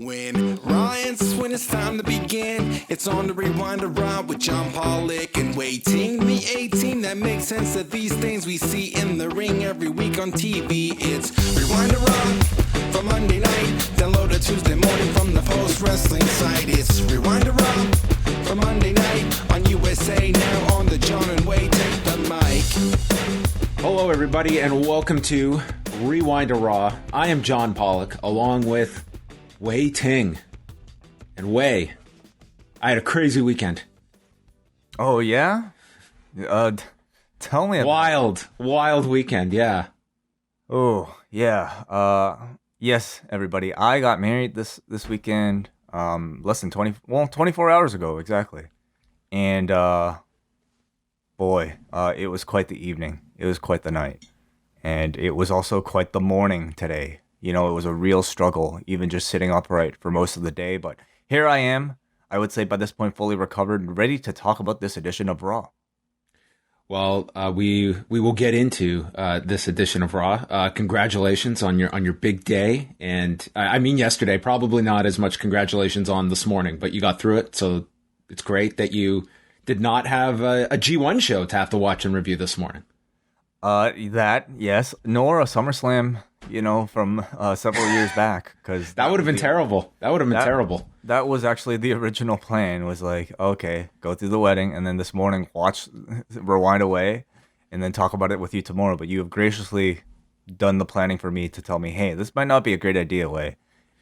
When Ryan's when it's time to begin, it's on the Rewind to Raw with John Pollock and Wai Ting. The 18 that makes sense of these things we see in the ring every week on TV. It's Rewind to Raw for Monday night. Download it Tuesday morning from the Post Wrestling site. It's Rewind to Raw for Monday night on USA Now on the John and Wai Take the mic. Hello, everybody, and welcome to Rewind to Raw. I am John Pollock, along with Wai Ting. And Wai, I had a crazy weekend. Oh, yeah? Tell me about Wild weekend, yeah. Oh, yeah. Yes, everybody. I got married this weekend, less than 24 hours ago, exactly. And, boy, it was quite the evening. It was quite the night. And it was also quite the morning today. You know, it was a real struggle, even just sitting upright for most of the day. But here I am, I would say by this point, fully recovered and ready to talk about this edition of Raw. Well, we will get into this edition of Raw. Congratulations on your big day. And I mean yesterday, probably not as much congratulations on this morning, but you got through it. So it's great that you did not have a G1 show to have to watch and review this morning. That, yes. Nor a SummerSlam, you know, from several years back. Cause that would have been terrible. Terrible. That was actually the original plan, was like, okay, go through the wedding, and then this morning rewind away, and then talk about it with you tomorrow. But you have graciously done the planning for me to tell me, hey, this might not be a great idea, Wai.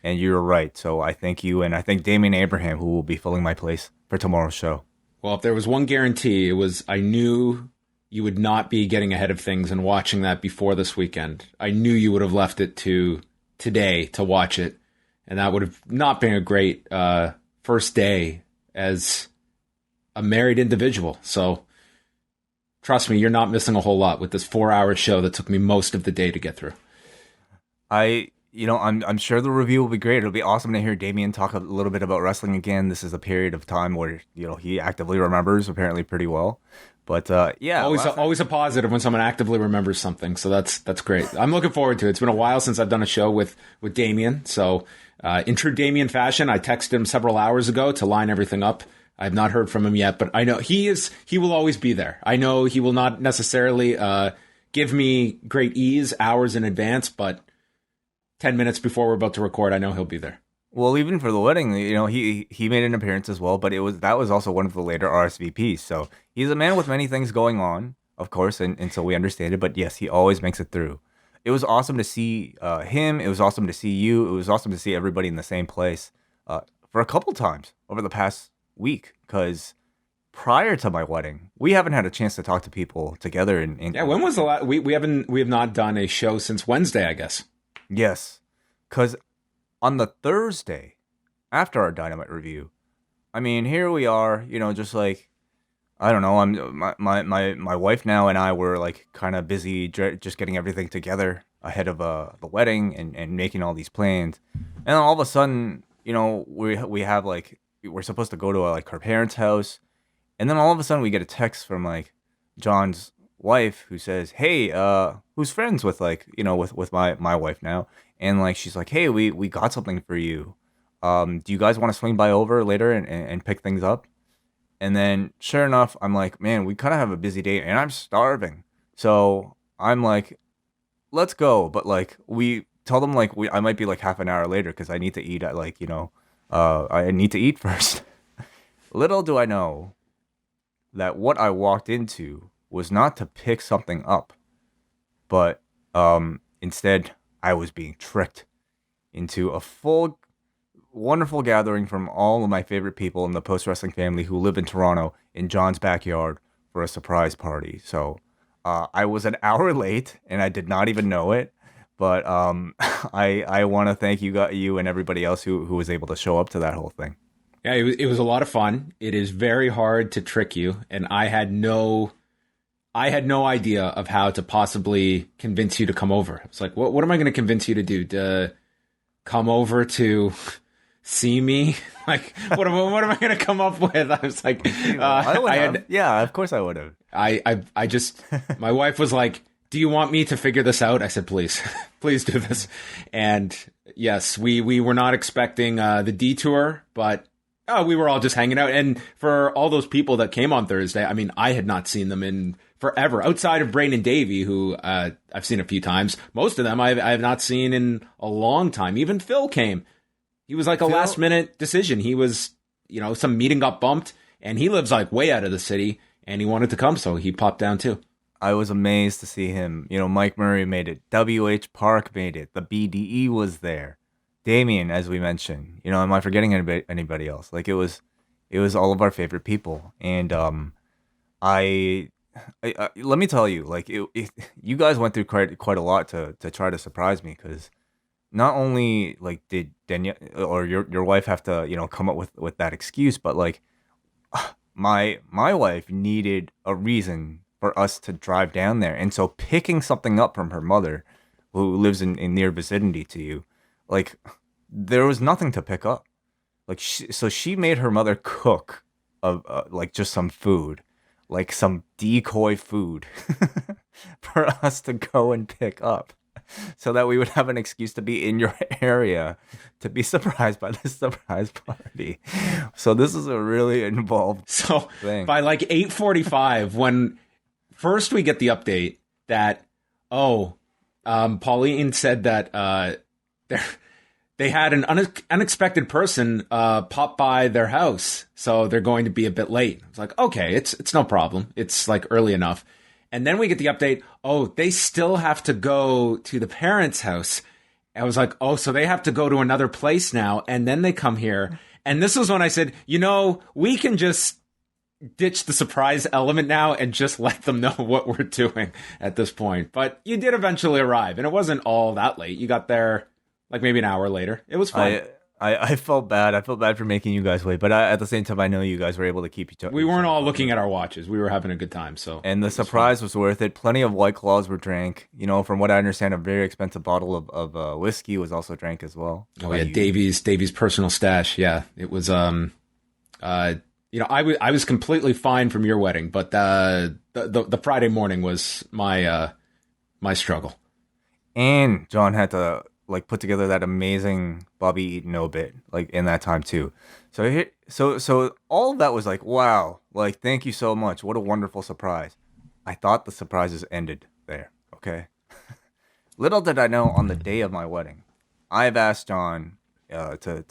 And you're right. So I thank you, and I thank Damian Abraham, who will be filling my place for tomorrow's show. Well, if there was one guarantee, it was I knew you would not be getting ahead of things and watching that before this weekend. I knew you would have left it to today to watch it, and that would have not been a great first day as a married individual. So trust me, you're not missing a whole lot with this 4-hour show that took me most of the day to get through. I'm sure the review will be great. It'll be awesome to hear Damian talk a little bit about wrestling again. This is a period of time where, you know, he actively remembers apparently pretty well. But yeah, always a positive when someone actively remembers something. So that's great. I'm looking forward to it. It's been a while since I've done a show with Damian. So in true Damian fashion, I texted him several hours ago to line everything up. I have not heard from him yet, but I know he will always be there. I know he will not necessarily give me great ease hours in advance, but 10 minutes before we're about to record, I know he'll be there. Well, even for the wedding, you know, he made an appearance as well, but that was also one of the later RSVPs. So he's a man with many things going on, of course, and so we understand it. But yes, he always makes it through. It was awesome to see him. It was awesome to see you. It was awesome to see everybody in the same place for a couple times over the past week. Because prior to my wedding, we haven't had a chance to talk to people together. Yeah, when was the last? We have not done a show since Wednesday, I guess. Yes, because on the Thursday after our Dynamite review, I mean, here we are, you know, just like, I don't know, my wife now and I were like kind of busy just getting everything together ahead of the wedding and making all these plans, and then all of a sudden, you know, we have like, we're supposed to go to like her parents' house, and then all of a sudden we get a text from like John's wife who says, hey, who's friends with, like, you know, with my wife now, and like she's like, hey, we got something for you, do you guys want to swing by over later and pick things up? And then sure enough, I'm like, man, we kind of have a busy day and I'm starving, so I'm like, let's go. But like, we tell them like I might be like half an hour later because I need to eat at, like, you know, I need to eat first. Little do I know that what I walked into was not to pick something up, but instead I was being tricked into a full, wonderful gathering from all of my favorite people in the post-wrestling family who live in Toronto in John's backyard for a surprise party. So I was an hour late and I did not even know it, but I want to thank you and everybody else who was able to show up to that whole thing. Yeah, it was a lot of fun. It is very hard to trick you, and I had no idea of how to possibly convince you to come over. It's like, what am I going to convince you to do? To come over to see me? Like, what am I going to come up with? I was like, yeah, of course I would have. I just, my wife was like, do you want me to figure this out? I said, please do this. And Yes, we were not expecting the detour, but we were all just hanging out. And for all those people that came on Thursday, I mean, I had not seen them in forever. Outside of Brain and Davey, who I've seen a few times, most of them I have not seen in a long time. Even Phil came. He was like a last minute decision. He was, some meeting got bumped, and he lives like way out of the city, and he wanted to come, so he popped down too. I was amazed to see him. Mike Murray made it. W.H. Park made it. The BDE was there. Damian, as we mentioned. Am I forgetting anybody else? Like, it was all of our favorite people. And I let me tell you, like, you guys went through quite a lot to try to surprise me, because not only like did Danielle or your wife have to come up with that excuse, but like my wife needed a reason for us to drive down there, and so picking something up from her mother, who lives in near vicinity to you, like, there was nothing to pick up. Like, so she made her mother cook like just some food, like some decoy food for us to go and pick up, so that we would have an excuse to be in your area to be surprised by this surprise party. So this is a really involved thing. By like 8:45, when first we get the update that, Pauline said that they had an unexpected person pop by their house, so they're going to be a bit late. It's like, okay, it's no problem. It's like early enough. And then we get the update, they still have to go to the parents' house. I was like, so they have to go to another place now, and then they come here. And this was when I said, we can just ditch the surprise element now and just let them know what we're doing at this point. But you did eventually arrive, and it wasn't all that late. You got there like maybe an hour later. It was fun. I felt bad. I felt bad for making you guys wait, but at the same time, I know you guys were able to keep each other. We weren't all looking at our watches. We were having a good time. And the surprise was worth it. Plenty of White Claws were drank. From what I understand, a very expensive bottle of whiskey was also drank as well. Oh yeah, Davey's personal stash. Yeah, it was. I was completely fine from your wedding, but the Friday morning was my struggle. And John had to like put together that amazing Bobby Eaton obit like in that time too. So all of that was like, wow, like, thank you so much. What a wonderful surprise. I thought the surprises ended there. Okay. Little did I know, on the day of my wedding, I've asked John to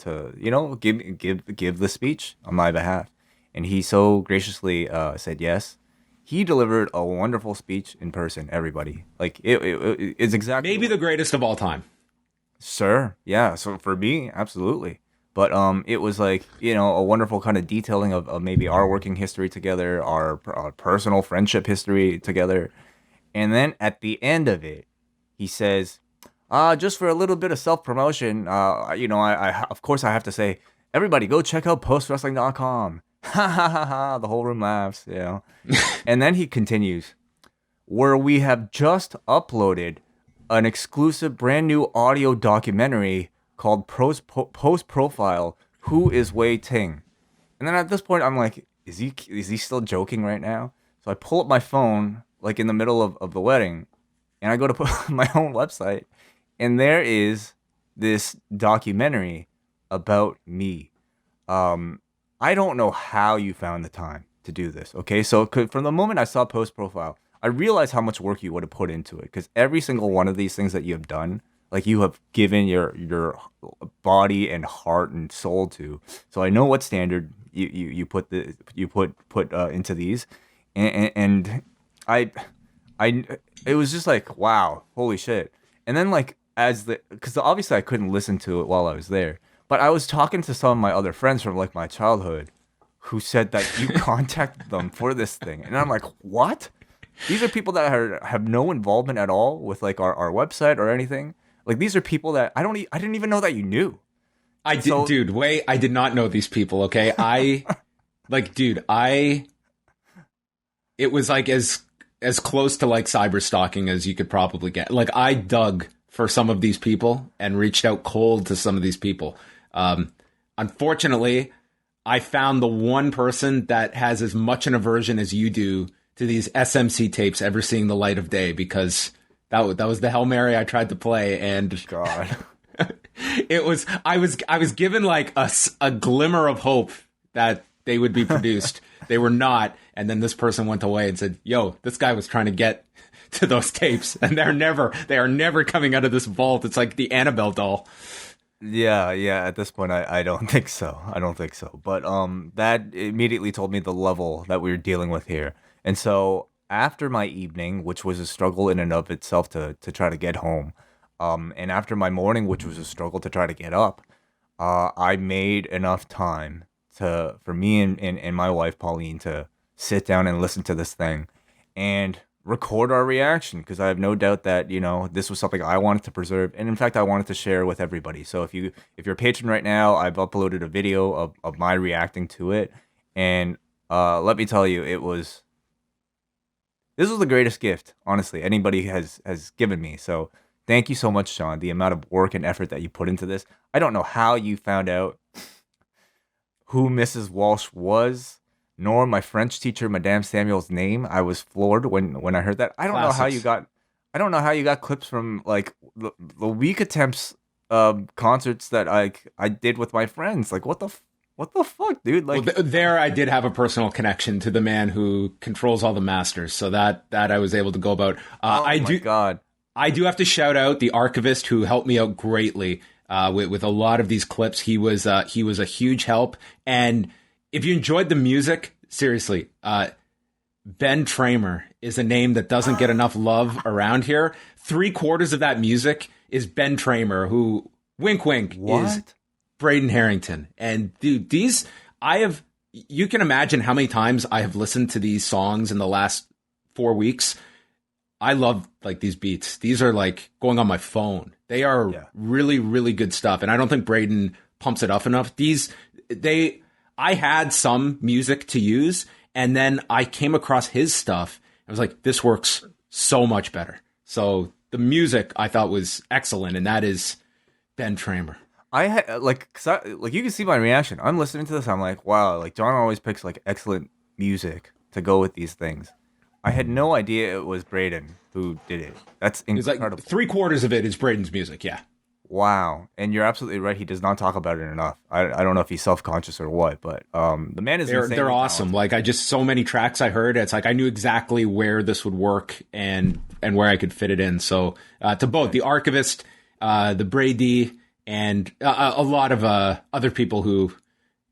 give the speech on my behalf, and he so graciously said yes. He delivered a wonderful speech in person. Everybody, like, it's exactly maybe the greatest of all time. Sir, yeah. So for me, absolutely. But it was like, a wonderful kind of detailing of maybe our working history together, our personal friendship history together, and then at the end of it, he says, just for a little bit of self promotion, I of course I have to say, everybody go check out postwrestling.com. Ha ha ha ha. The whole room laughs, And then he continues, where we have just uploaded an exclusive brand new audio documentary called Post Profile, Who is Wai Ting? And then at this point, I'm like, is he still joking right now? So I pull up my phone, like in the middle of the wedding, and I go to put my own website, and there is this documentary about me. I don't know how you found the time to do this. Okay, so from the moment I saw Post Profile, I realized how much work you would have put into it, because every single one of these things that you have done, like, you have given your body and heart and soul to. So I know what standard you put into these, and I it was just like, wow, holy shit. And then, like, because obviously I couldn't listen to it while I was there, but I was talking to some of my other friends from like my childhood who said that you contacted them for this thing, and I'm like, what? These are people that have no involvement at all with like our website or anything. Like, these are people that I didn't even know that you knew. I did not know these people. Okay, it was like as close to like cyber stalking as you could probably get. Like, I dug for some of these people and reached out cold to some of these people. Unfortunately, I found the one person that has as much an aversion as you do to these SMC tapes ever seeing the light of day, because that was the Hail Mary I tried to play, and God. I was given like a glimmer of hope that they would be produced. They were not. And then this person went away and said, yo, this guy was trying to get to those tapes, and they are never coming out of this vault. It's like the Annabelle doll. Yeah. At this point, I don't think so. But that immediately told me the level that we were dealing with here. And so after my evening, which was a struggle in and of itself to try to get home, and after my morning, which was a struggle to try to get up, I made enough time for me and my wife Pauline to sit down and listen to this thing and record our reaction, because I have no doubt that, you know, this was something I wanted to preserve, and in fact I wanted to share with everybody. So if you're a patron right now, I've uploaded a video of my reacting to it, and let me tell you, this was the greatest gift, honestly, anybody has given me. So thank you so much, Sean. The amount of work and effort that you put into this. I don't know how you found out who Mrs. Walsh was, nor my French teacher, Madame Samuel's name. I was floored when I heard that. I don't know how you got clips from like the week attempts concerts that I did with my friends. Like what the fuck, dude? Like there, I did have a personal connection to the man who controls all the masters, so that I was able to go about. I do have to shout out the archivist who helped me out greatly with a lot of these clips. He was a huge help. And if you enjoyed the music, seriously, Ben Tramer is a name that doesn't get enough love around here. 3/4 of that music is Ben Tramer, who, wink, wink, is Braden Harrington. And dude, you can imagine how many times I have listened to these songs in the last 4 weeks. I love like these beats. These are like going on my phone. They are really, really good stuff. And I don't think Braden pumps it up enough. I had some music to use, and then I came across his stuff. I was like, this works so much better. So the music I thought was excellent, and that is Ben Tramer. I had like you can see my reaction. I'm listening to this. I'm like, wow, like John always picks like excellent music to go with these things. I had no idea it was Braden who did it. That's incredible. Like 3/4 of it is Braden's music, yeah. Wow. And you're absolutely right. He does not talk about it enough. I don't know if he's self-conscious or what, but the man is insane. They're awesome. Like so many tracks I heard, it's like I knew exactly where this would work and where I could fit it in. So to both the archivist, the Brady, and a lot of other people who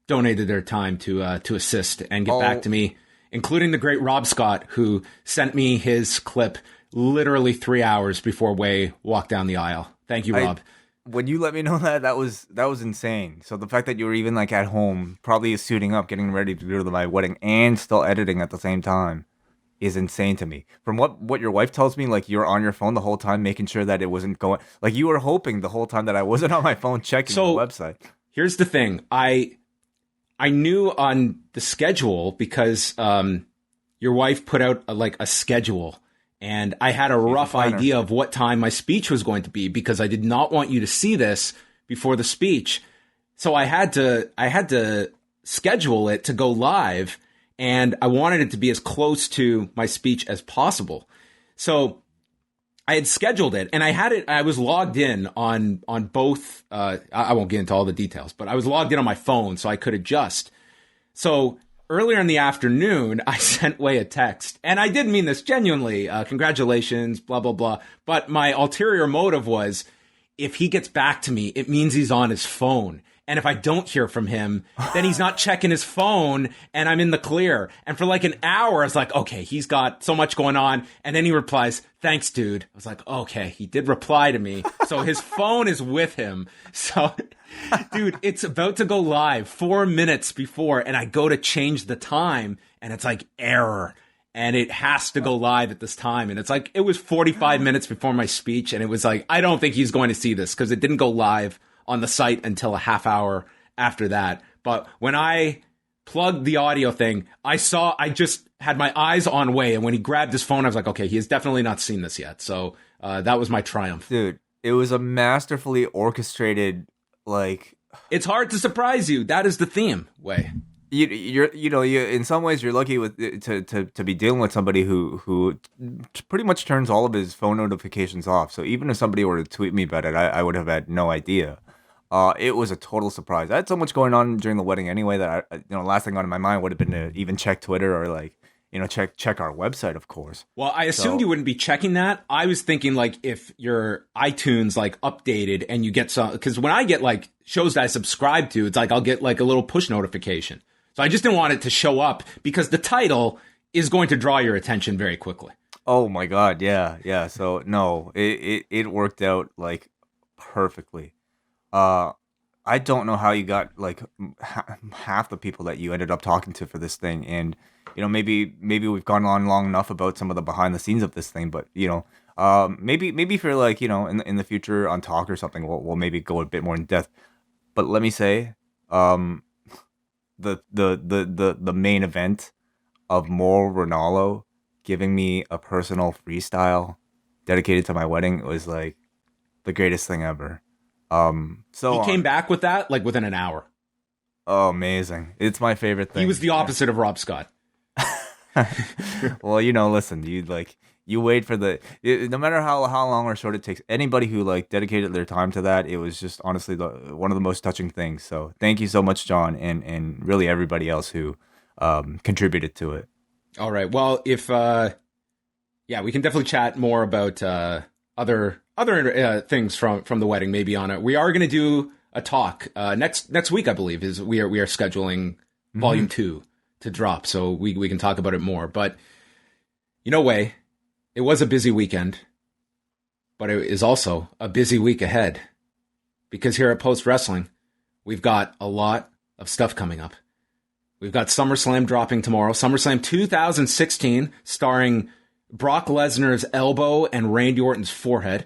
donated their time to assist and get back to me, including the great Rob Scott, who sent me his clip literally 3 hours before Way walked down the aisle. Thank you, Rob. When you let me know that was insane. So the fact that you were even like at home, probably suiting up, getting ready to go to my wedding, and still editing at the same time is insane to me. From what your wife tells me, like you're on your phone the whole time, making sure that it wasn't going. Like you were hoping the whole time that I wasn't on my phone checking the website. Here's the thing: I knew on the schedule because your wife put out a schedule. And I had a rough idea of what time my speech was going to be, because I did not want you to see this before the speech. So I had to schedule it to go live, and I wanted it to be as close to my speech as possible. So I had scheduled it, and I was logged in on both. I won't get into all the details, but I was logged in on my phone so I could adjust. So earlier in the afternoon, I sent Way a text, and I did mean this genuinely. Congratulations, blah, blah, blah. But my ulterior motive was, if he gets back to me, it means he's on his phone. And if I don't hear from him, then he's not checking his phone, and I'm in the clear. And for like an hour, I was like, okay, he's got so much going on. And then he replies, thanks, dude. I was like, okay, he did reply to me. So his phone is with him. So, dude, it's about to go live 4 minutes before, and I go to change the time, and it's like error. And it has to go live at this time. And it's like, it was 45 minutes before my speech, and it was like, I don't think he's going to see this, because it didn't go live on the site until a half hour after that. But when I plugged the audio thing, I just had my eyes on Way, and when he grabbed his phone, I was like, okay, he has definitely not seen this yet. So that was my triumph. Dude, it was a masterfully orchestrated, like... It's hard to surprise you. That is the theme, Way. You in some ways you're lucky to be dealing with somebody who pretty much turns all of his phone notifications off. So even if somebody were to tweet me about it, I would have had no idea. It was a total surprise. I had so much going on during the wedding anyway that last thing on my mind would have been to even check Twitter or like, check our website, of course. Well, I assumed you wouldn't be checking that. I was thinking like if your iTunes like updated and you get some, because when I get like shows that I subscribe to, it's like I'll get like a little push notification. So I just didn't want it to show up because the title is going to draw your attention very quickly. Oh my God, yeah. So no, it worked out like perfectly. I don't know how you got like half the people that you ended up talking to for this thing, and maybe we've gone on long enough about some of the behind the scenes of this thing, but maybe for like in the future on Talk or something, we'll maybe go a bit more in depth. But let me say, the main event of Mauro Ranallo giving me a personal freestyle dedicated to my wedding was like the greatest thing ever. So he came back with that like within an hour. Oh, amazing! It's my favorite thing. He was the opposite of Rob Scott. Well, listen, you wait for no matter how long or short it takes. Anybody who like dedicated their time to that, it was just honestly one of the most touching things. So thank you so much, John, and really everybody else who contributed to it. All right. Well, if we can definitely chat more about other things from the wedding, maybe on it. We are going to do a talk next week, I believe, is we are scheduling volume 2 to drop, so we can talk about it more. But Wai, it was a busy weekend, but it is also a busy week ahead, because here at Post Wrestling, we've got a lot of stuff coming up. We've got SummerSlam dropping tomorrow, SummerSlam 2016, starring Brock Lesnar's elbow and Randy Orton's forehead.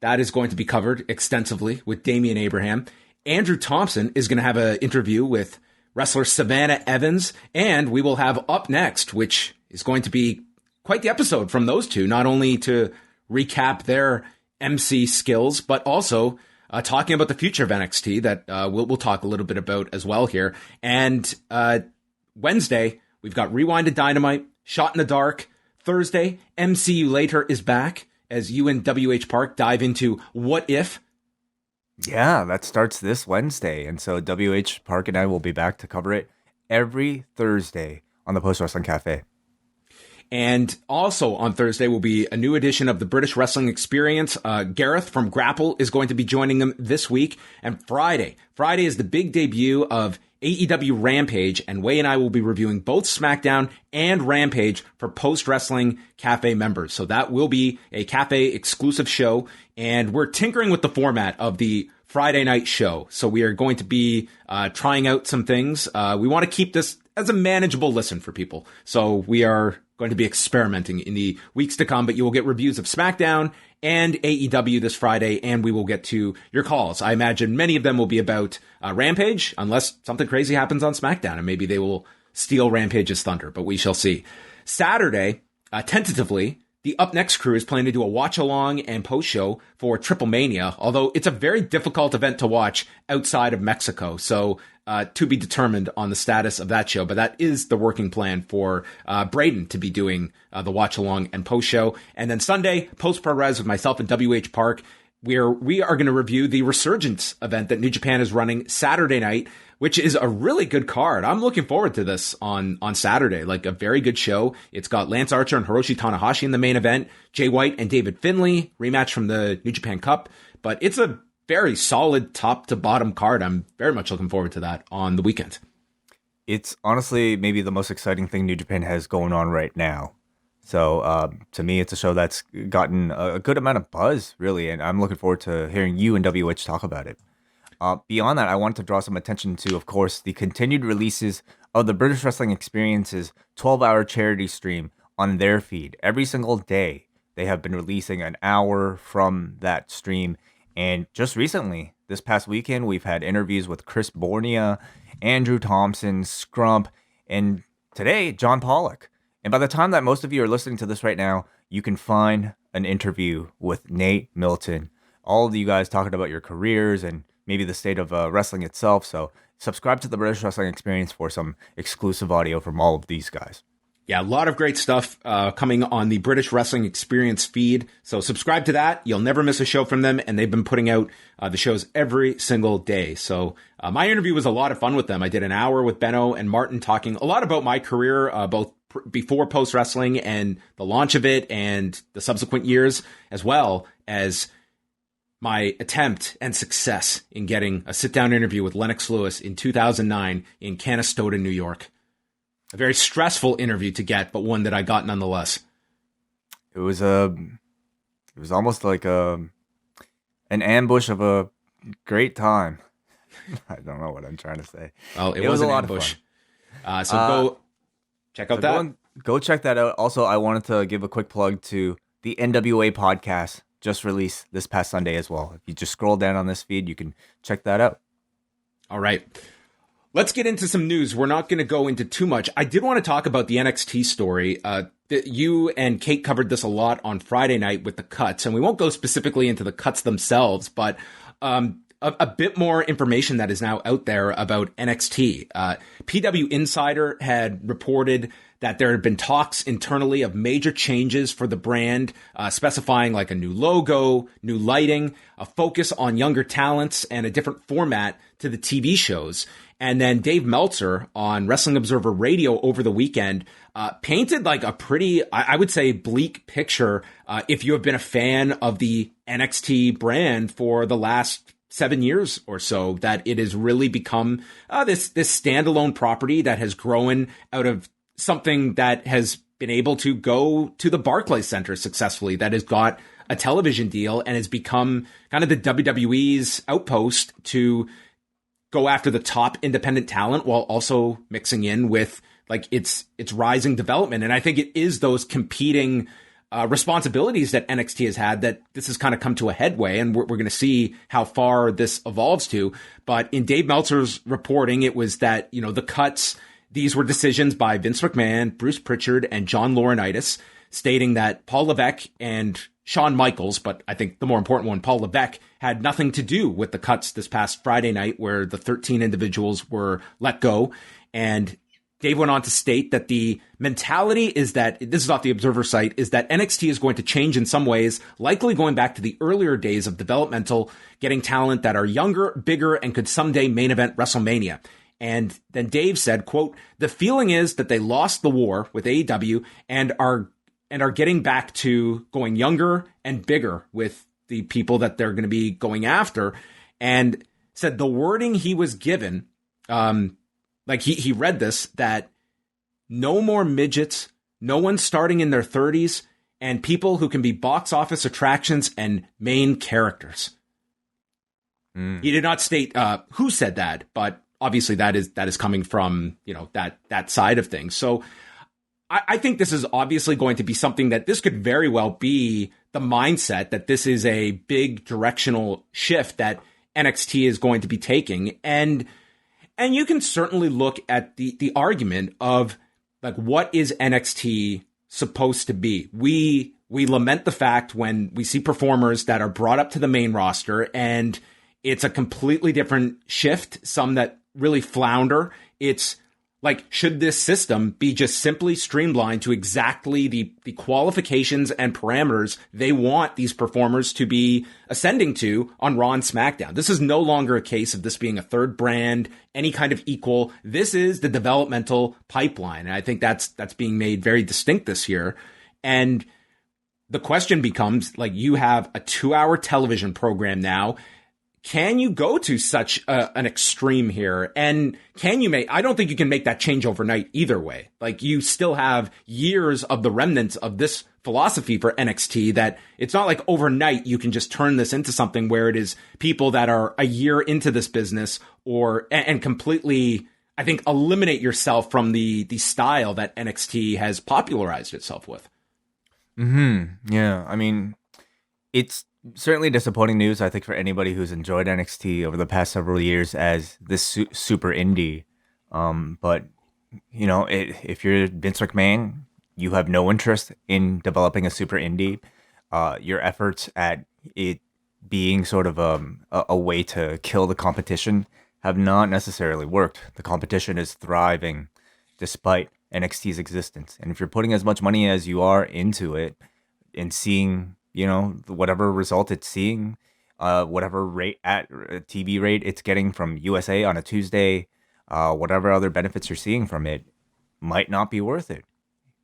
That is going to be covered extensively with Damian Abraham. Andrew Thompson is going to have an interview with wrestler Savannah Evans, and we will have Up Next, which is going to be quite the episode from those two, not only to recap their MC skills, but also talking about the future of NXT that we'll talk a little bit about as well here. And Wednesday, we've got Rewind to Dynamite, Shot in the Dark. Thursday, MCU Later is back as you and WH Park dive into What If. Yeah, that starts this Wednesday. And so WH Park and I will be back to cover it every Thursday on the Post Wrestling Cafe. And also on Thursday will be a new edition of the British Wrestling Experience. Gareth from Grapple is going to be joining them this week. And Friday is the big debut of AEW Rampage, and Wai and I will be reviewing both SmackDown and Rampage for Post Wrestling Cafe members. So that will be a Cafe exclusive show, and we're tinkering with the format of the Friday night show. So we are going to be trying out some things. We want to keep this as a manageable listen for people. So we are going to be experimenting in the weeks to come, but you will get reviews of SmackDown and AEW this Friday, and we will get to your calls. I imagine many of them will be about Rampage, unless something crazy happens on SmackDown, and maybe they will steal Rampage's thunder, but we shall see. Saturday, tentatively, the Up Next crew is planning to do a watch-along and post-show for Triple Mania, although it's a very difficult event to watch outside of Mexico, so to be determined on the status of that show. But that is the working plan for Braden to be doing the watch-along and post-show. And then Sunday, post-pro-res with myself and WH Park, we are going to review the Resurgence event that New Japan is running Saturday night, which is a really good card. I'm looking forward to this on Saturday, like a very good show. It's got Lance Archer and Hiroshi Tanahashi in the main event, Jay White and David Finlay, rematch from the New Japan Cup. But it's a very solid top to bottom card. I'm very much looking forward to that on the weekend. It's honestly maybe the most exciting thing New Japan has going on right now. So to me, it's a show that's gotten a good amount of buzz, really, and I'm looking forward to hearing you and WH talk about it. Beyond that, I want to draw some attention to, of course, the continued releases of the British Wrestling Experience's 12-hour charity stream on their feed. Every single day, they have been releasing an hour from that stream. And just recently, this past weekend, we've had interviews with Chris Bornia, Andrew Thompson, Scrump, and today, John Pollock. And by the time that most of you are listening to this right now, you can find an interview with Nate Milton. All of you guys talking about your careers and maybe the state of wrestling itself. So subscribe to the British Wrestling Experience for some exclusive audio from all of these guys. Yeah, a lot of great stuff coming on the British Wrestling Experience feed. So subscribe to that. You'll never miss a show from them. And they've been putting out the shows every single day. So my interview was a lot of fun with them. I did an hour with Benno and Martin talking a lot about my career, both before post wrestling and the launch of it and the subsequent years, as well as my attempt and success in getting a sit-down interview with Lennox Lewis in 2009 in Canastota, New York. A very stressful interview to get, but one that I got nonetheless. It was almost like an ambush of a great time. I don't know what I'm trying to say. Well, it was an ambush. So go check out that. Go check that out. Also, I wanted to give a quick plug to the NWA podcast, just released this past Sunday as well. If you just scroll down on this feed, you can check that out. All right. Let's get into some news. We're not going to go into too much. I did want to talk about the NXT story. You and Kate covered this a lot on Friday night with the cuts, and we won't go specifically into the cuts themselves, but a bit more information that is now out there about NXT. PW Insider had reported that there had been talks internally of major changes for the brand, specifying like a new logo, new lighting, a focus on younger talents, and a different format to the TV shows. And then Dave Meltzer on Wrestling Observer Radio over the weekend painted like a pretty, I would say, bleak picture if you have been a fan of the NXT brand for the last 7 years or so, that it has really become this standalone property that has grown out of something that has been able to go to the Barclays Center successfully, that has got a television deal and has become kind of the WWE's outpost to go after the top independent talent while also mixing in with like its rising development. And I think it is those competing responsibilities that NXT has had that this has kind of come to a headway, and we're going to see how far this evolves to. But in Dave Meltzer's reporting, it was that, you know, the cuts, these were decisions by Vince McMahon, Bruce Pritchard, and John Laurinaitis, stating that Paul Levesque and Shawn Michaels, but I think the more important one, Paul Levesque, had nothing to do with the cuts this past Friday night where the 13 individuals were let go. And Dave went on to state that the mentality is that, this is off the Observer site, is that NXT is going to change in some ways, likely going back to the earlier days of developmental, getting talent that are younger, bigger, and could someday main event WrestleMania. And then Dave said, quote, "The feeling is that they lost the war with AEW and are getting back to going younger and bigger with the people that they're going to be going after." And said the wording he was given, like he read this, that no more midgets, no one starting in their 30s, and people who can be box office attractions and main characters. He did not state who said that, but obviously that is coming from, you know, that side of things. So I think this is obviously going to be something that this could very well be the mindset, that this is a big directional shift that NXT is going to be taking. And you can certainly look at the argument of like, what is NXT supposed to be? We lament the fact when we see performers that are brought up to the main roster and it's a completely different shift, some that really flounder. It's like, should this system be just simply streamlined to exactly the qualifications and parameters they want these performers to be ascending to on Raw and SmackDown? This is no longer a case of this being a third brand, any kind of equal. This is the developmental pipeline. And I think that's being made very distinct this year. And the question becomes, like, you have a 2-hour television program now. Can you go to such an extreme here? And can you I don't think you can make that change overnight either way. Like, you still have years of the remnants of this philosophy for NXT, that it's not like overnight you can just turn this into something where it is people that are a year into this business and completely, I think, eliminate yourself from the style that NXT has popularized itself with. Yeah, I mean, it's certainly disappointing news, I think, for anybody who's enjoyed NXT over the past several years as this super indie. But, you know, if you're Vince McMahon, you have no interest in developing a super indie. Your efforts at it being sort of a way to kill the competition have not necessarily worked. The competition is thriving despite NXT's existence. And if you're putting as much money as you are into it and seeing, whatever result it's seeing, whatever TV rate it's getting from USA on a Tuesday, whatever other benefits you're seeing from it, might not be worth it.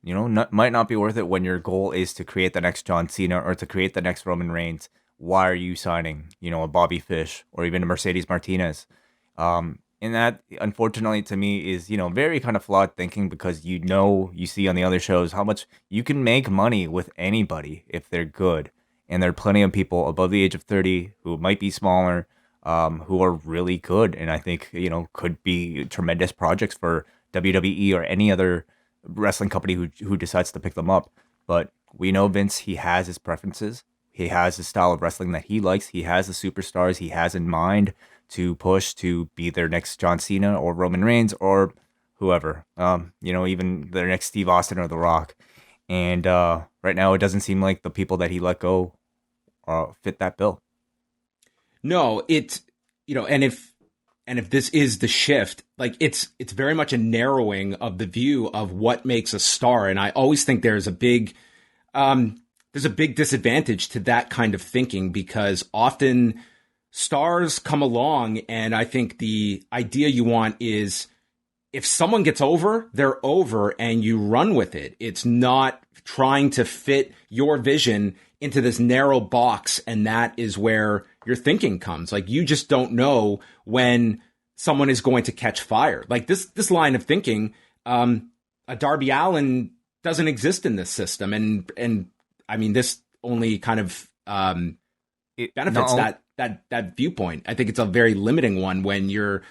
Might not be worth it when your goal is to create the next John Cena or to create the next Roman Reigns. Why are you signing, a Bobby Fish or even a Mercedes Martinez? And that, unfortunately, to me is, very kind of flawed thinking, because you see on the other shows how much you can make money with anybody if they're good. And there are plenty of people above the age of 30 who might be smaller, who are really good. And I think, could be tremendous projects for WWE or any other wrestling company who decides to pick them up. But we know Vince, he has his preferences. He has his style of wrestling that he likes. He has the superstars he has in mind to push to be their next John Cena or Roman Reigns or whoever, even their next Steve Austin or The Rock. And right now it doesn't seem like the people that he let go fit that bill. No, and if this is the shift, like it's very much a narrowing of the view of what makes a star. And I always think there's a big disadvantage to that kind of thinking, because often stars come along, and I think the idea you want is if someone gets over, they're over, and you run with it. It's not trying to fit your vision into this narrow box, and that is where your thinking comes. Like, you just don't know when someone is going to catch fire. Like this line of thinking, a Darby Allin doesn't exist in this system, and I mean, this only kind of benefits that viewpoint. I think it's a very limiting one when you're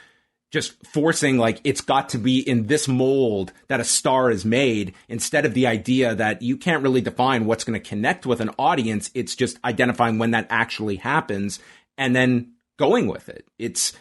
just forcing, like, it's got to be in this mold that a star is made, instead of the idea that you can't really define what's going to connect with an audience. It's just identifying when that actually happens and then going with it. It's,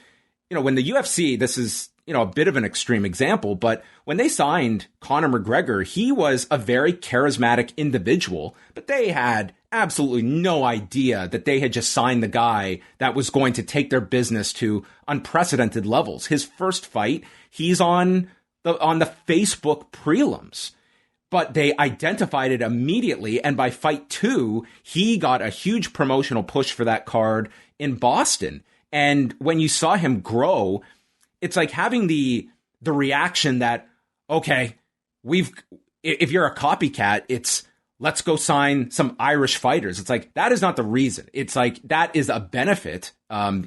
when the UFC, this is, a bit of an extreme example, but when they signed Conor McGregor, he was a very charismatic individual, but they had absolutely no idea that they had just signed the guy that was going to take their business to unprecedented levels. His first fight, he's on the Facebook prelims, but they identified it immediately. And by fight 2, he got a huge promotional push for that card in Boston. And when you saw him grow, it's like having the reaction that, okay, if you're a copycat, it's let's go sign some Irish fighters. It's like, that is not the reason. It's like, that is a benefit.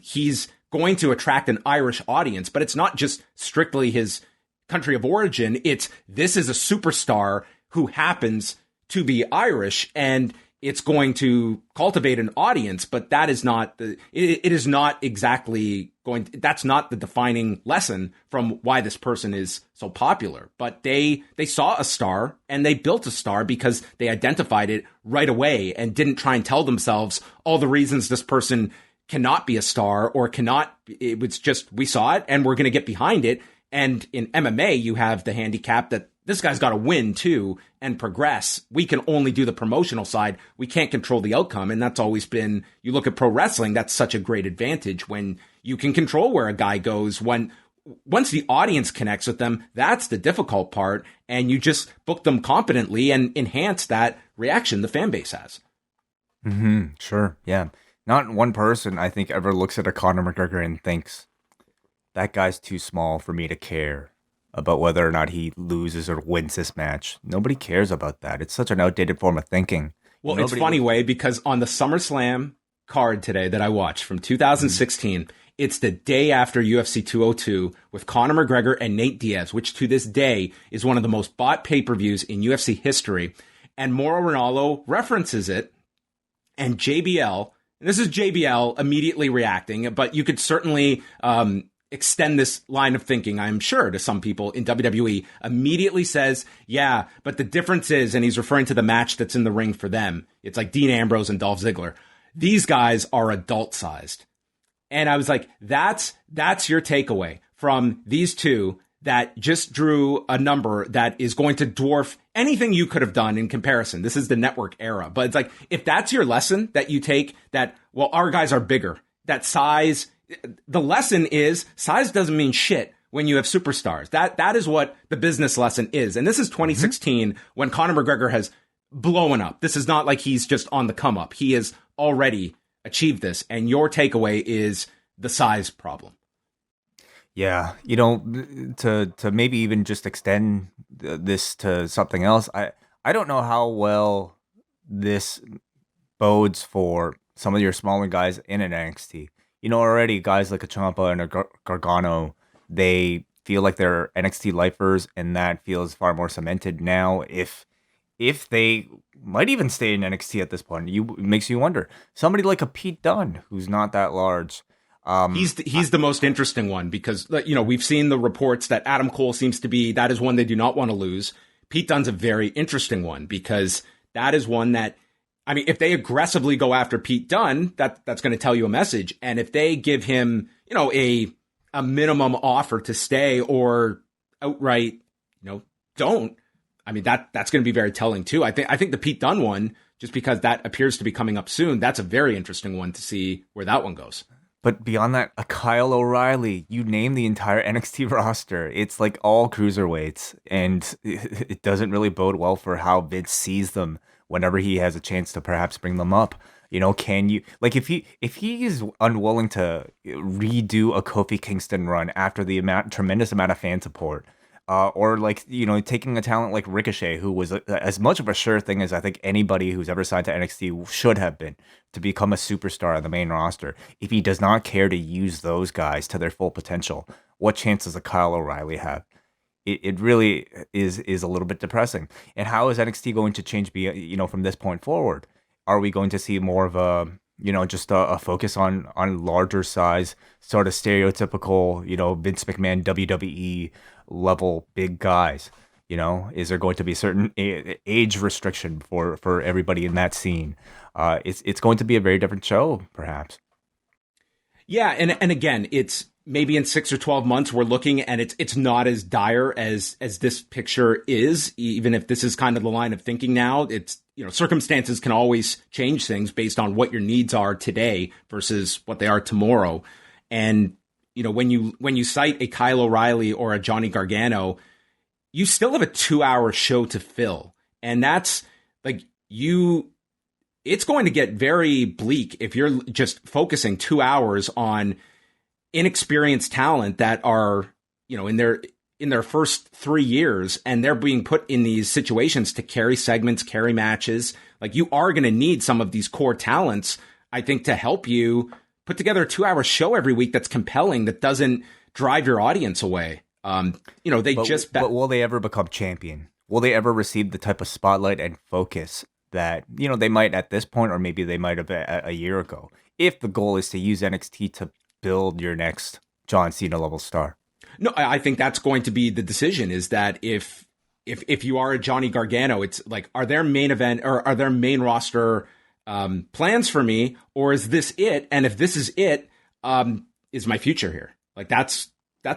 He's going to attract an Irish audience, but it's not just strictly his country of origin. This is a superstar who happens to be Irish, and it's going to cultivate an audience, but that is not it is not exactly that's not the defining lesson from why this person is so popular. But they saw a star, and they built a star because they identified it right away and didn't try and tell themselves all the reasons this person cannot be a star or cannot. It was just, we saw it and we're going to get behind it. And in MMA, you have the handicap that this guy's got to win too and progress. We can only do the promotional side. We can't control the outcome. And that's always been, you look at pro wrestling, that's such a great advantage when you can control where a guy goes. Once the audience connects with them, that's the difficult part. And you just book them competently and enhance that reaction the fan base has. Mm-hmm. Sure. Yeah. Not one person, I think, ever looks at a Conor McGregor and thinks, that guy's too small for me to care about whether or not he loses or wins this match. Nobody cares about that. It's such an outdated form of thinking. Well, it's funny, Way, because on the SummerSlam card today that I watched from 2016, it's the day after UFC 202 with Conor McGregor and Nate Diaz, which to this day is one of the most bought pay-per-views in UFC history. And Mauro Ranallo references it, and JBL, and this is JBL immediately reacting, but you could certainly extend this line of thinking, I'm sure, to some people in WWE, immediately says, yeah, but the difference is, and he's referring to the match that's in the ring for them. It's like Dean Ambrose and Dolph Ziggler. These guys are adult-sized. And I was like, that's your takeaway from these two that just drew a number that is going to dwarf anything you could have done in comparison. This is the network era. But it's like, if that's your lesson that you take, that, well, our guys are bigger, that size, the lesson is size doesn't mean shit when you have superstars. That is what the business lesson is. And this is 2016 when Conor McGregor has blown up. This is not like he's just on the come up. He has already achieved this. And your takeaway is the size problem. Yeah, to maybe even just extend this to something else. I don't know how well this bodes for some of your smaller guys in an NXT. Already guys like a Ciampa and a Gargano, they feel like they're NXT lifers, and that feels far more cemented now. If they might even stay in NXT at this point, it makes you wonder. Somebody like a Pete Dunne, who's not that large. He's the most interesting one because, we've seen the reports that Adam Cole seems to be, that is one they do not want to lose. Pete Dunne's a very interesting one because that is one that, if they aggressively go after Pete Dunne, that's going to tell you a message. And if they give him, a minimum offer to stay or outright, don't, that's going to be very telling too. I think the Pete Dunne one, just because that appears to be coming up soon, that's a very interesting one to see where that one goes. But beyond that, a Kyle O'Reilly, you name the entire NXT roster. It's like all cruiserweights, and it doesn't really bode well for how Vince sees them whenever he has a chance to perhaps bring them up. Can you, like, if he is unwilling to redo a Kofi Kingston run after the tremendous amount of fan support, or taking a talent like Ricochet, who was as much of a sure thing as I think anybody who's ever signed to NXT should have been to become a superstar on the main roster. If he does not care to use those guys to their full potential, what chance does a Kyle O'Reilly have? It really is a little bit depressing. And how is NXT going to change? From this point forward, are we going to see more of a just a focus on larger size, sort of stereotypical, Vince McMahon WWE level big guys? Is there going to be certain age restriction for everybody in that scene? It's going to be a very different show, perhaps. Yeah, and again, it's maybe in 6 or 12 months we're looking, and it's not as dire as this picture is. Even if this is kind of the line of thinking now, it's circumstances can always change things based on what your needs are today versus what they are tomorrow. And when you cite a Kyle O'Reilly or a Johnny Gargano, you still have a 2-hour show to fill. And that's like it's going to get very bleak if you're just focusing 2 hours on inexperienced talent that are, in their first 3 years, and they're being put in these situations to carry segments, carry matches. Like, you are going to need some of these core talents, I think, to help you put together a 2-hour show every week that's compelling, that doesn't drive your audience away. But will they ever become champion? Will they ever receive the type of spotlight and focus that, they might at this point, or maybe they might have a year ago, if the goal is to use NXT to build your next John Cena level star? No, I think that's going to be the decision, is that if you are a Johnny Gargano, it's like, are there main event or are there main roster plans for me, or is this it? And if this is it, is my future here? Like, that's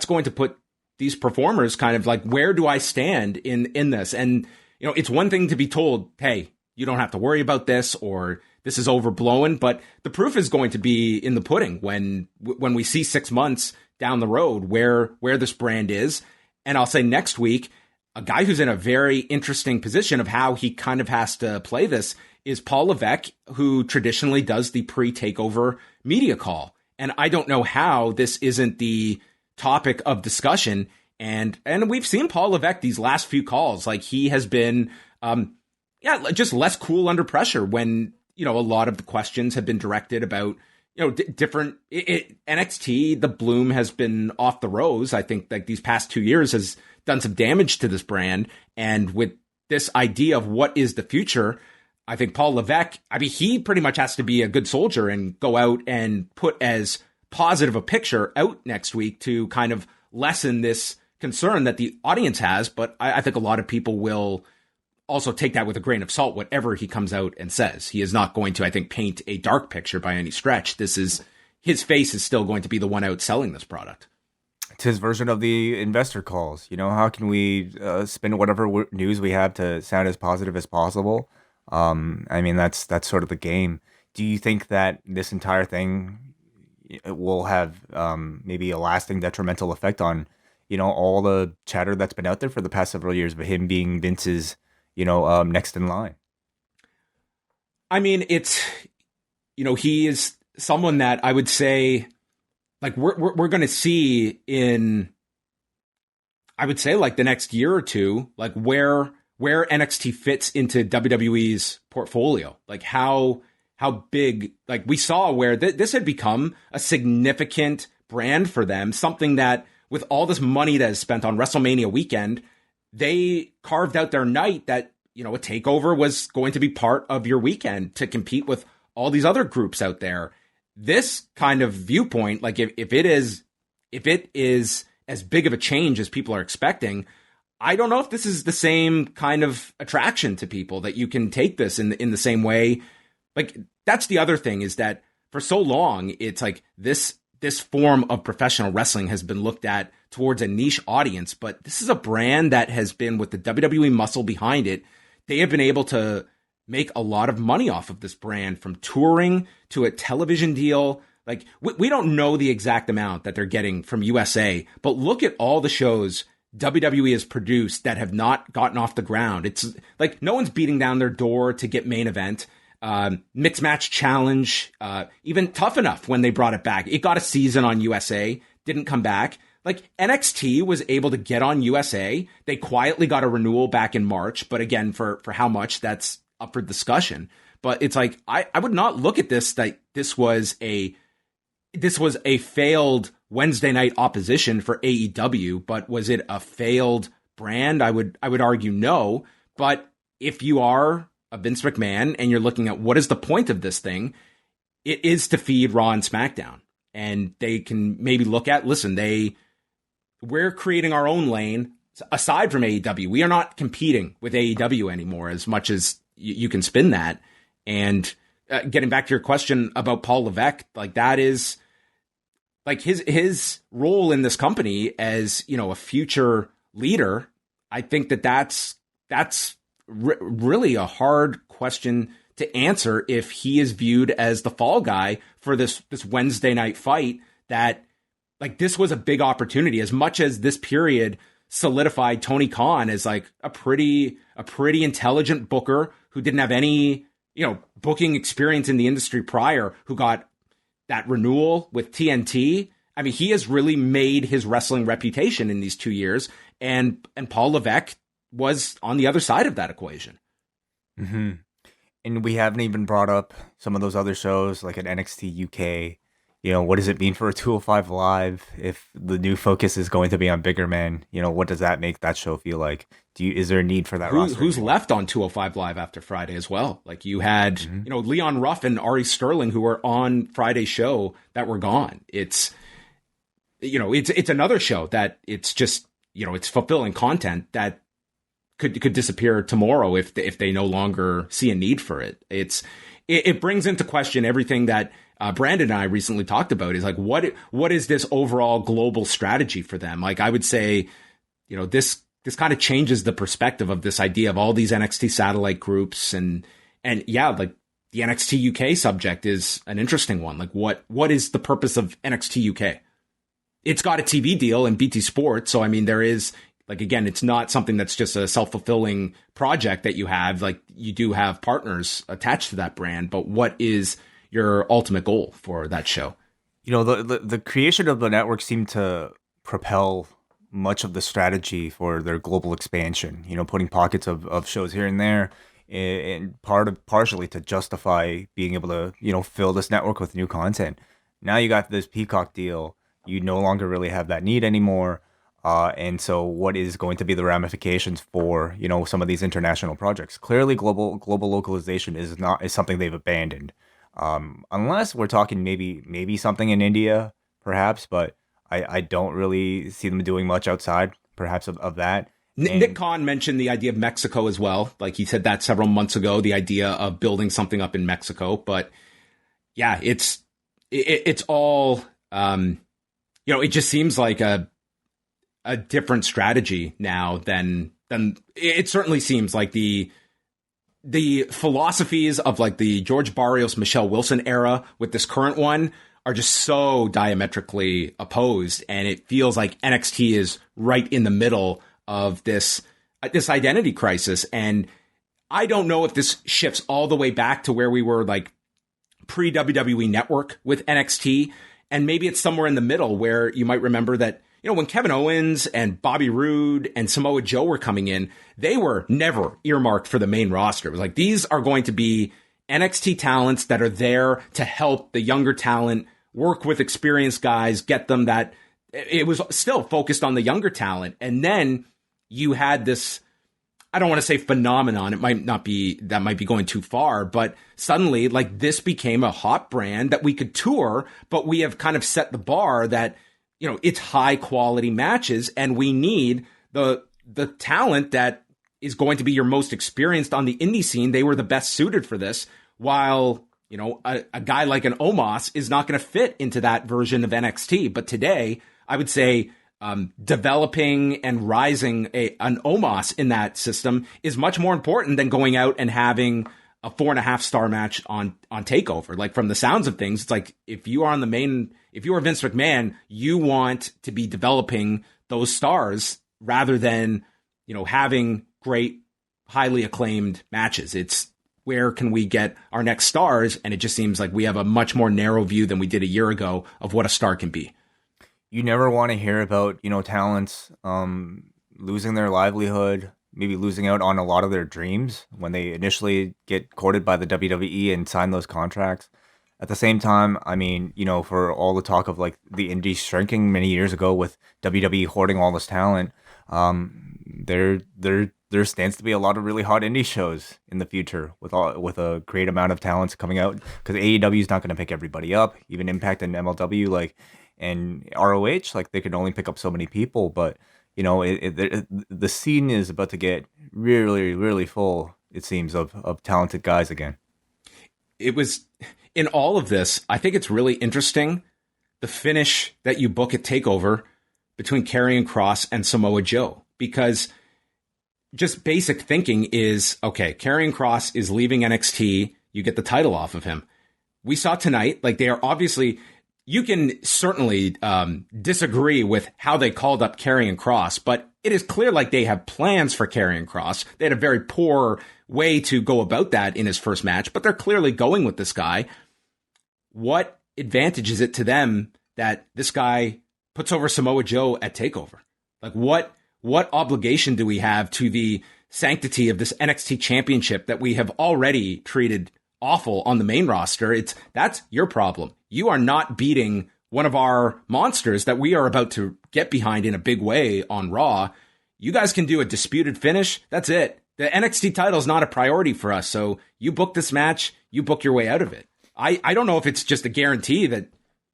going to put these performers kind of like, where do I stand in this? And, it's one thing to be told, hey, you don't have to worry about this, or this is overblown, but the proof is going to be in the pudding when we see 6 months down the road where this brand is. And I'll say next week, a guy who's in a very interesting position of how he kind of has to play this is Paul Levesque, who traditionally does the pre-takeover media call. And I don't know how this isn't the topic of discussion. And we've seen Paul Levesque these last few calls, like, he has been, just less cool under pressure when, a lot of the questions have been directed about, different NXT. The bloom has been off the rose. I think like these past 2 years has done some damage to this brand. And with this idea of what is the future, I think Paul Levesque, he pretty much has to be a good soldier and go out and put as positive a picture out next week to kind of lessen this concern that the audience has. But I think a lot of people will also take that with a grain of salt, whatever he comes out and says. He is not going to, I think, paint a dark picture by any stretch. His face is still going to be the one out selling this product. It's his version of the investor calls. How can we spin whatever news we have to sound as positive as possible? That's sort of the game. Do you think that this entire thing will have maybe a lasting detrimental effect on all the chatter that's been out there for the past several years, but him being Vince's, next in line. I mean, it's, he is someone that I would say, like, we're going to see in, I would say, like, the next year or two, like, where NXT fits into WWE's portfolio, like how big, like, we saw where this had become a significant brand for them, something that with all this money that is spent on WrestleMania weekend, they carved out their night that, a takeover was going to be part of your weekend to compete with all these other groups out there. This kind of viewpoint, like if it is as big of a change as people are expecting, I don't know if this is the same kind of attraction to people that you can take this in the same way. Like, that's the other thing, is that for so long, it's like this form of professional wrestling has been looked at towards a niche audience, but this is a brand that has been, with the WWE muscle behind it, they have been able to make a lot of money off of this brand, from touring to a television deal. Like, we don't know the exact amount that they're getting from USA, but look at all the shows WWE has produced that have not gotten off the ground. It's like no one's beating down their door to get main event. Mixed Match Challenge, even Tough Enough, when they brought it back, it got a season on USA, didn't come back. Like, NXT was able to get on USA. They quietly got a renewal back in March, but again, for how much, that's up for discussion. But it's like, I would not look at this like this was a failed Wednesday night opposition for AEW, but was it a failed brand? I would argue no. But if you are a Vince McMahon and you're looking at what is the point of this thing, it is to feed Raw and SmackDown. And they can maybe look at, listen, we're creating our own lane aside from AEW. We are not competing with AEW anymore, as much as you can spin that. And getting back to your question about Paul Levesque, like, that is like his role in this company as, a future leader. I think that's really a hard question to answer if he is viewed as the fall guy for this Wednesday night fight. That, like, this was a big opportunity, as much as this period solidified Tony Khan as like a pretty intelligent booker who didn't have any, booking experience in the industry prior, who got that renewal with TNT. I mean, he has really made his wrestling reputation in these 2 years, and Paul Levesque was on the other side of that equation. Mm-hmm. And we haven't even brought up some of those other shows, like an NXT UK. What does it mean for a 205 Live if the new focus is going to be on bigger men? What does that make that show feel like? Is there a need for that roster? Who's left on 205 Live after Friday as well? Like, you had, Leon Ruff and Ari Sterling, who were on Friday's show, that were gone. It's another show that it's just, it's fulfilling content that could disappear tomorrow if they no longer see a need for it. It brings into question everything that Brandon and I recently talked about, is like, what is this overall global strategy for them? Like, I would say, this kind of changes the perspective of this idea of all these NXT satellite groups, and yeah, like, the NXT UK subject is an interesting one. Like, what is the purpose of NXT UK? It's got a TV deal in BT Sports, so I mean, there is, like, again, it's not something that's just a self-fulfilling project that you have. Like, you do have partners attached to that brand, but what is your ultimate goal for that show? The creation of the network seemed to propel much of the strategy for their global expansion, putting pockets of shows here and there, and partially to justify being able to, fill this network with new content. Now you got this Peacock deal. You no longer really have that need anymore. And so what is going to be the ramifications for, some of these international projects? Clearly, global localization is something they've abandoned. Unless we're talking maybe something in India, perhaps, but I don't really see them doing much outside, perhaps, of that. Nick Khan mentioned the idea of Mexico as well. Like, he said that several months ago, the idea of building something up in Mexico. But yeah, it's all, it just seems like a different strategy now than it certainly seems like the philosophies of, like, the George Barrios, Michelle Wilson era with this current one are just so diametrically opposed, and it feels like NXT is right in the middle of this identity crisis. And I don't know if this shifts all the way back to where we were like pre-WWE Network with NXT, and maybe it's somewhere in the middle where you might remember that, when Kevin Owens and Bobby Roode and Samoa Joe were coming in, they were never earmarked for the main roster. It was like, these are going to be NXT talents that are there to help the younger talent work with experienced guys, get them that. It was still focused on the younger talent. And then you had this, I don't want to say phenomenon. It might not be, that might be going too far, but suddenly like this became a hot brand that we could tour, but we have kind of set the bar that, it's high quality matches, and we need the talent that is going to be your most experienced on the indie scene. They were the best suited for this, while, a guy like an Omos is not going to fit into that version of NXT. But today, I would say developing and rising an Omos in that system is much more important than going out and having a 4.5-star match on TakeOver. Like, from the sounds of things, it's like, if you are Vince McMahon, you want to be developing those stars rather than, having great, highly acclaimed matches. It's, where can we get our next stars? And it just seems like we have a much more narrow view than we did a year ago of what a star can be. You never want to hear about, talents losing their livelihood, maybe losing out on a lot of their dreams when they initially get courted by the WWE and sign those contracts. At the same time, I mean, for all the talk of like the indies shrinking many years ago with WWE hoarding all this talent, there stands to be a lot of really hot indie shows in the future with a great amount of talents coming out, because AEW is not going to pick everybody up. Even Impact and MLW, and ROH, they could only pick up so many people. But the scene is about to get really, really full, it seems, of talented guys again. It was, in all of this, I think it's really interesting, the finish that you book at TakeOver between Karrion Kross and Samoa Joe, because just basic thinking is, okay, Karrion Kross is leaving NXT, you get the title off of him. We saw tonight, they are obviously, you can certainly disagree with how they called up Karrion Kross, but it is clear they have plans for Karrion Kross. They had a very poor way to go about that in his first match, but they're clearly going with this guy. What advantage is it to them that this guy puts over Samoa Joe at TakeOver? What obligation do we have to the sanctity of this NXT championship that we have already treated awful on the main roster? That's your problem. You are not beating one of our monsters that we are about to get behind in a big way on Raw. You guys can do a disputed finish. That's it. The NXT title is not a priority for us. So you book this match, you book your way out of it. I don't know if it's just a guarantee that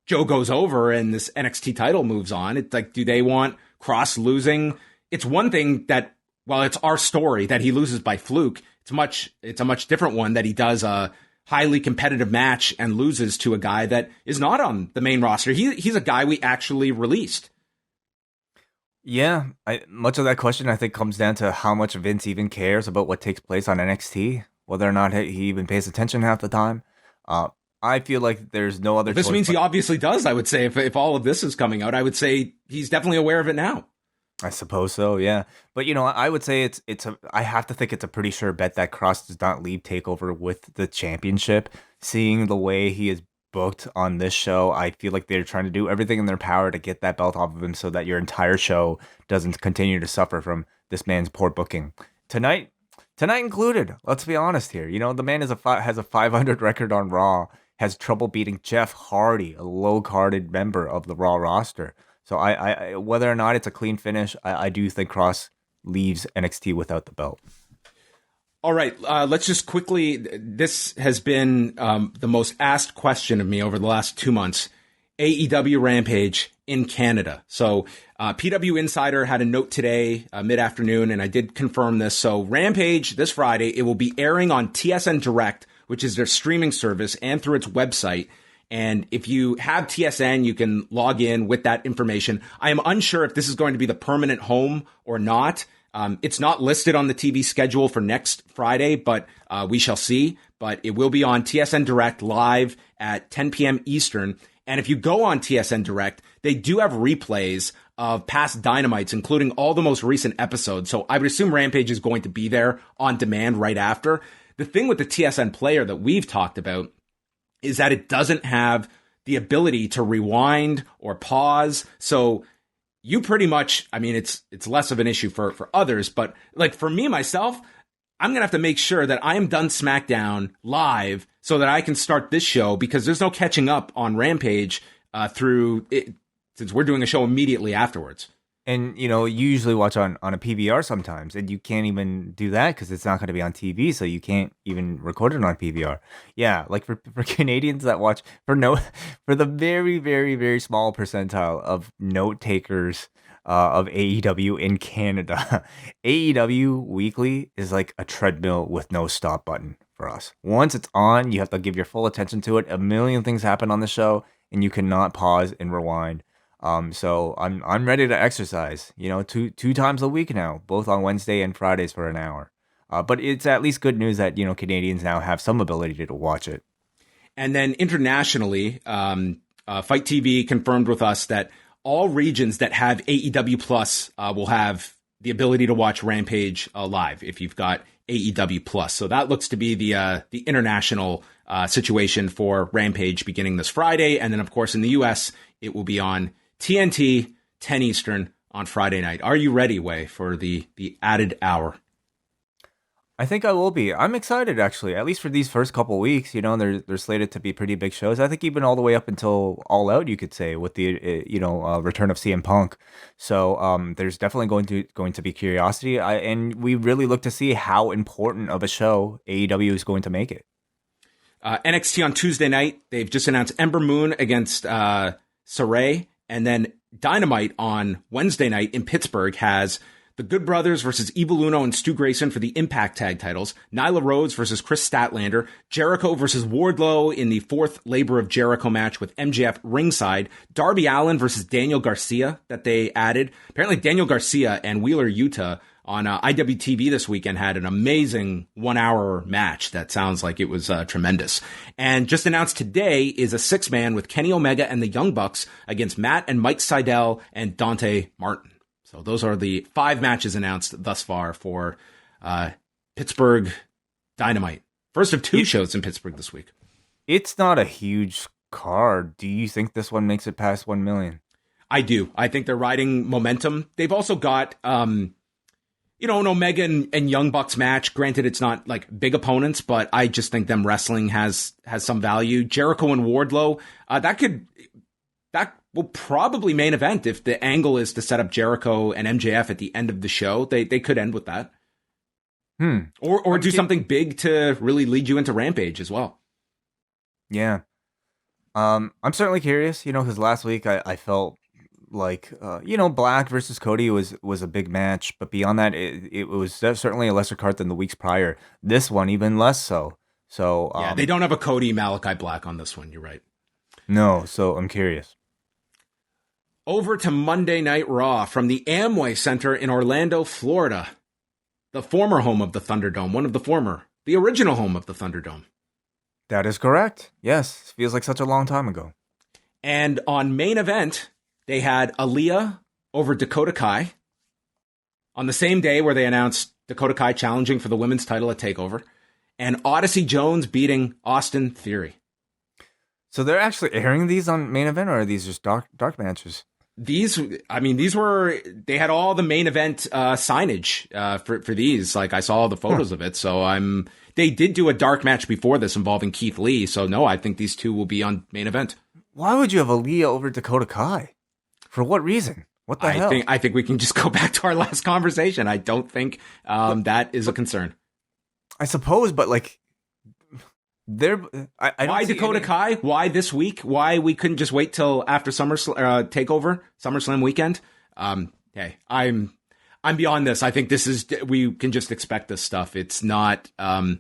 Joe goes over and this NXT title moves on. It's do they want Kross losing? It's one thing that, while it's our story that he loses by fluke, it's a much different one that he does a highly competitive match and loses to a guy that is not on the main roster. He's a guy we actually released. Yeah, much of that question, I think, comes down to how much Vince even cares about what takes place on NXT, whether or not he even pays attention half the time. I feel like there's no other This means he obviously does, I would say. If all of this is coming out, I would say he's definitely aware of it now. I suppose so, yeah. But, I would say I have to think it's a pretty sure bet that Kross does not leave TakeOver with the championship. Seeing the way he is booked on this show, I feel like they're trying to do everything in their power to get that belt off of him so that your entire show doesn't continue to suffer from this man's poor booking. Tonight included, let's be honest here. The man has a 500 record on Raw, has trouble beating Jeff Hardy, a low-carded member of the Raw roster. So I whether or not it's a clean finish, I do think Kross leaves NXT without the belt. All right, let's just quickly, this has been the most asked question of me over the last 2 months. AEW Rampage in Canada. So PW Insider had a note today, mid-afternoon, and I did confirm this. So Rampage, this Friday, it will be airing on TSN Direct, which is their streaming service, and through its website. And if you have TSN, you can log in with that information. I am unsure if this is going to be the permanent home or not. It's not listed on the TV schedule for next Friday, but we shall see. But it will be on TSN Direct live at 10 p.m. Eastern. And if you go on TSN Direct, they do have replays of past Dynamites, including all the most recent episodes. So I would assume Rampage is going to be there on demand right after. The thing with the TSN player that we've talked about is that it doesn't have the ability to rewind or pause. So you pretty much, I mean, it's less of an issue for others, but like for me, myself, I'm going to have to make sure that I am done SmackDown live so that I can start this show, because there's no catching up on Rampage through it, since we're doing a show immediately afterwards. And, you usually watch on a PVR sometimes, and you can't even do that because it's not going to be on TV, so you can't even record it on PVR. Yeah, like for Canadians that watch, for the very, very, very small percentile of note takers of AEW in Canada, AEW Weekly is like a treadmill with no stop button for us. Once it's on, you have to give your full attention to it. A million things happen on the show, and you cannot pause and rewind. So I'm ready to exercise, two times a week now, both on Wednesday and Fridays for an hour. But it's at least good news that, Canadians now have some ability to watch it. And then internationally, Fight TV confirmed with us that all regions that have AEW Plus will have the ability to watch Rampage live if you've got AEW Plus. So that looks to be the international situation for Rampage beginning this Friday. And then, of course, in the U.S., it will be on TNT, 10 Eastern on Friday night. Are you ready, Wai, for the added hour? I think I will be. I'm excited, actually, at least for these first couple weeks. They're slated to be pretty big shows. I think even all the way up until All Out, you could say, with the return of CM Punk. So there's definitely going to be curiosity, and we really look to see how important of a show AEW is going to make it. NXT on Tuesday night, they've just announced Ember Moon against Saray, and then Dynamite on Wednesday night in Pittsburgh has the Good Brothers versus Evil Uno and Stu Grayson for the Impact Tag titles, Nyla Rhodes versus Chris Statlander, Jericho versus Wardlow in the fourth Labor of Jericho match with MJF ringside, Darby Allin versus Daniel Garcia that they added. Apparently Daniel Garcia and Wheeler Yuta on IWTV this weekend had an amazing 1 hour match that sounds like it was tremendous. And just announced today is a 6-man with Kenny Omega and the Young Bucks against Matt and Mike Sydal and Dante Martin. So those are the 5 matches announced thus far for Pittsburgh Dynamite. First of 2 shows in Pittsburgh this week. It's not a huge card. Do you think this one makes it past 1 million? I do. I think they're riding momentum. They've also got an Omega and Young Bucks match. Granted, it's not like big opponents, but I just think them wrestling has some value. Jericho and Wardlow, that will probably main event if the angle is to set up Jericho and MJF at the end of the show. They could end with that. Or do something big to really lead you into Rampage as well. Yeah. I'm certainly curious, because last week I felt like Black versus Cody was a big match, but beyond that it was certainly a lesser card than the weeks prior. This one even less so. So yeah, they don't have a Cody Malachi Black on this one. You're right. No, so I'm curious. Over to Monday Night Raw from the Amway Center in Orlando, Florida, the former home of the Thunderdome, the original home of the Thunderdome. That is correct. Yes, feels like such a long time ago. And on main event, they had Aaliyah over Dakota Kai on the same day where they announced Dakota Kai challenging for the women's title at TakeOver, and Odyssey Jones beating Austin Theory. So they're actually airing these on main event, or are these just dark matches? They had all the main event signage for these. Like I saw all the photos of it. So they did do a dark match before this involving Keith Lee. So no, I think these two will be on main event. Why would you have Aaliyah over Dakota Kai? For what reason? What the hell? I think we can just go back to our last conversation. I don't think that is a concern. I suppose, but like, why Dakota Kai? Why this week? Why we couldn't just wait till after TakeOver, SummerSlam weekend? Hey, I'm beyond this. I think we can just expect this stuff. It's not, it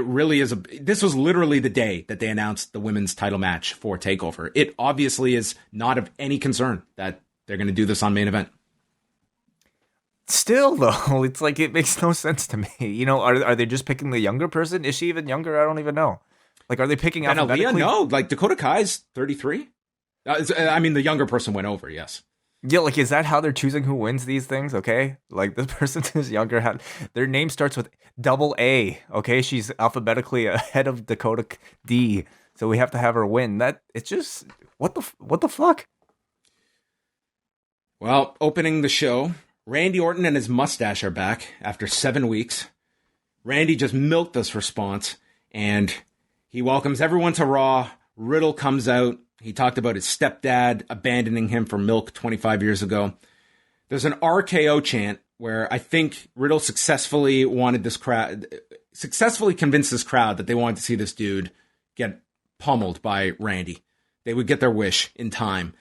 really is this was literally the day that they announced the women's title match for TakeOver. It obviously is not of any concern that they're going to do this on main event. Still, though, it's like it makes no sense to me. Are they just picking the younger person? Is she even younger? I don't even know. Like, are they picking And Aaliyah? alphabetically? No, like Dakota Kai's 33. I mean, the younger person went over, yes. Yeah, like, is that how they're choosing who wins these things? Okay, like, this person is younger. Their name starts with double A. Okay, she's alphabetically ahead of Dakota D, so we have to have her win. It's just what the fuck? Well, opening the show, Randy Orton and his mustache are back after 7 weeks. Randy just milked this response, and he welcomes everyone to Raw. Riddle comes out. He talked about his stepdad abandoning him for milk 25 years ago. There's an RKO chant where I think Riddle successfully convinced this crowd that they wanted to see this dude get pummeled by Randy. They would get their wish in time.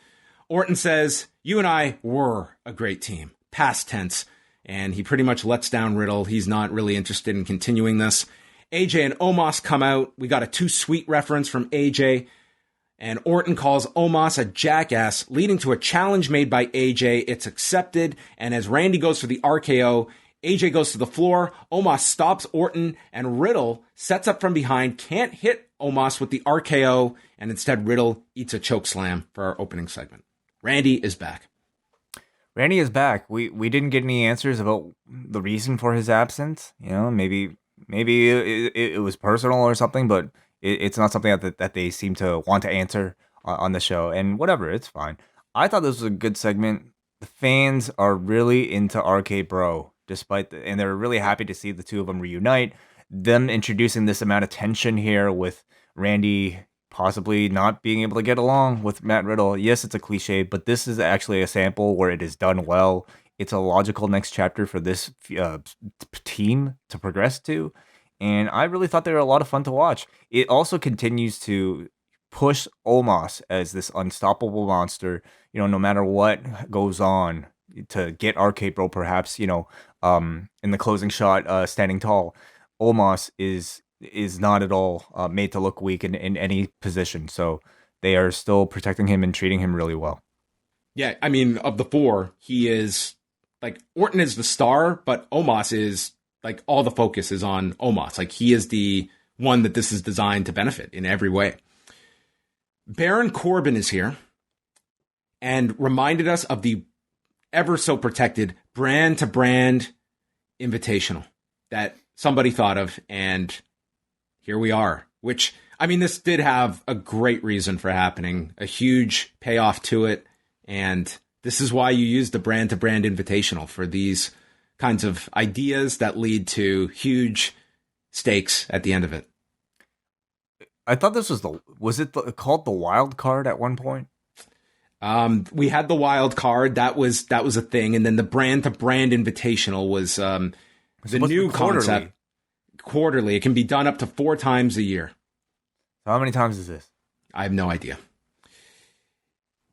Orton says, "You and I were a great team." Past tense. And he pretty much lets down Riddle. He's not really interested in continuing this. AJ and Omos come out. We got a Too Sweet reference from AJ. And Orton calls Omos a jackass, leading to a challenge made by AJ. It's accepted. And as Randy goes for the RKO, AJ goes to the floor. Omos stops Orton. And Riddle sets up from behind. Can't hit Omos with the RKO. And instead, Riddle eats a chokeslam for our opening segment. Randy is back. Randy is back. We didn't get any answers about the reason for his absence. You know, maybe it was personal or something, but it's not something that they seem to want to answer on the show. And whatever, it's fine. I thought this was a good segment. The fans are really into RK Bro, and they're really happy to see the two of them reunite. Them introducing this amount of tension here with Randy possibly not being able to get along with Matt Riddle. Yes, it's a cliche, but this is actually a sample where it is done well. It's a logical next chapter for this team to progress to. And I really thought they were a lot of fun to watch. It also continues to push Omos as this unstoppable monster, you know, no matter what goes on, to get RK Bro perhaps, you know, in the closing shot, standing tall. Omos is not at all made to look weak in any position. So they are still protecting him and treating him really well. Yeah, I mean, of the four, he is, like, Orton is the star, but Omos is, like, all the focus is on Omos. Like, he is the one that this is designed to benefit in every way. Baron Corbin is here and reminded us of the ever so protected Brand-to-Brand Invitational that somebody thought of, and here we are. Which, I mean, this did have a great reason for happening, a huge payoff to it, and this is why you use the Brand-to-Brand Invitational for these kinds of ideas that lead to huge stakes at the end of it. I thought this was called the wild card at one point? We had the wild card. That was a thing. And then the Brand-to-Brand Invitational was the new concept. Quarterly. It can be done up to 4 times a year. So how many times is this? I have no idea.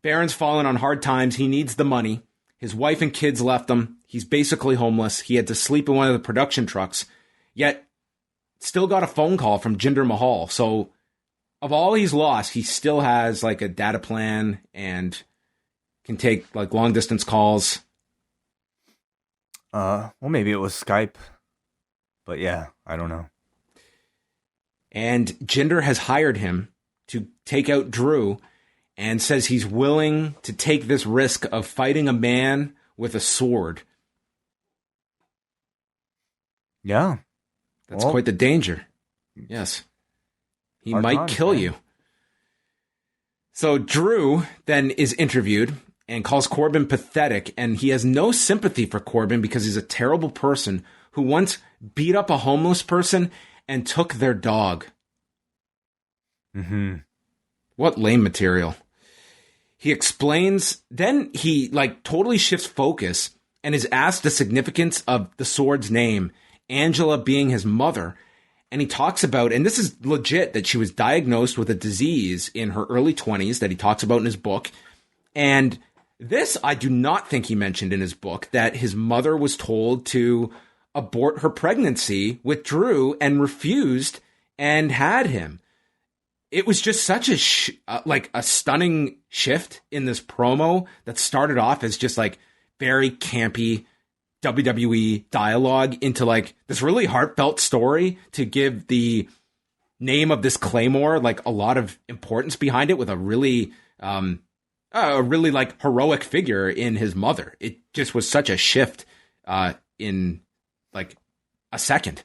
Baron's fallen on hard times. He needs the money. His wife and kids left him. He's basically homeless. He had to sleep in one of the production trucks. Yet, still got a phone call from Jinder Mahal. So, of all he's lost, he still has, like, a data plan and can take, like, long-distance calls. Well, maybe it was Skype. But yeah, I don't know. And Jinder has hired him to take out Drew and says he's willing to take this risk of fighting a man with a sword. Yeah. That's quite the danger. Yes. He might kill you. So Drew then is interviewed and calls Corbin pathetic, and he has no sympathy for Corbin because he's a terrible person who once beat up a homeless person and took their dog. Mm-hmm. What lame material. He explains, then he, like, totally shifts focus and is asked the significance of the sword's name, Angela being his mother. And he talks about, and this is legit, that she was diagnosed with a disease in her early 20s that he talks about in his book. And this, I do not think he mentioned in his book, that his mother was told to abort her pregnancy with Drew and refused and had him. It was just such a stunning shift in this promo that started off as just, like, very campy WWE dialogue into, like, this really heartfelt story to give the name of this Claymore like a lot of importance behind it with a really like heroic figure in his mother. It just was such a shift in like a second.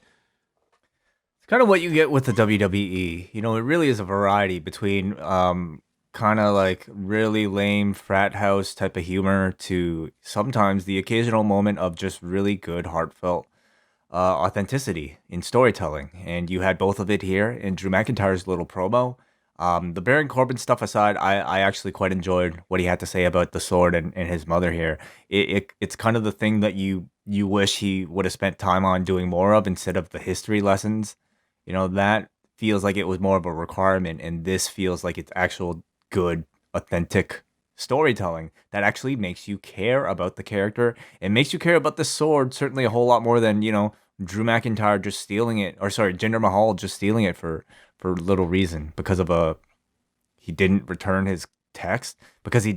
It's kind of what you get with the WWE. You know, it really is a variety between kind of like really lame frat house type of humor to sometimes the occasional moment of just really good, heartfelt authenticity in storytelling. And you had both of it here in Drew McIntyre's little promo. The Baron Corbin stuff aside, I actually quite enjoyed what he had to say about the sword and his mother here. It's kind of the thing that you wish he would have spent time on doing more of instead of the history lessons. You know, that feels like it was more of a requirement, and this feels like it's actual good, authentic storytelling that actually makes you care about the character and makes you care about the sword certainly a whole lot more than, you know, Drew McIntyre just stealing it, or sorry, Jinder Mahal just stealing it for little reason because of he didn't return his text because he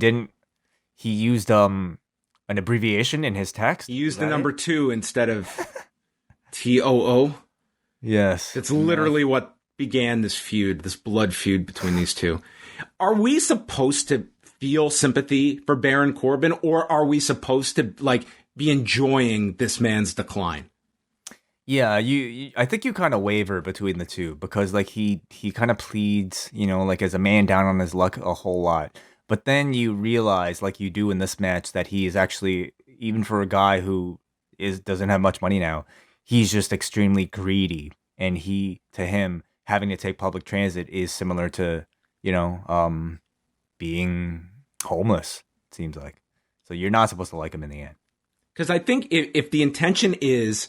used an abbreviation in his text. He used the number 2 instead of TOO. Yes. It's literally what began this feud, this blood feud between these two. Are we supposed to feel sympathy for Baron Corbin, or are we supposed to like be enjoying this man's decline? Yeah, I think you kind of waver between the two because like he kind of pleads, you know, like as a man down on his luck a whole lot. But then you realize, like you do in this match, that he is actually, even for a guy who doesn't have much money now, he's just extremely greedy, and to him having to take public transit is similar to, you know, being homeless, it seems like. So you're not supposed to like him in the end. Because I think if the intention is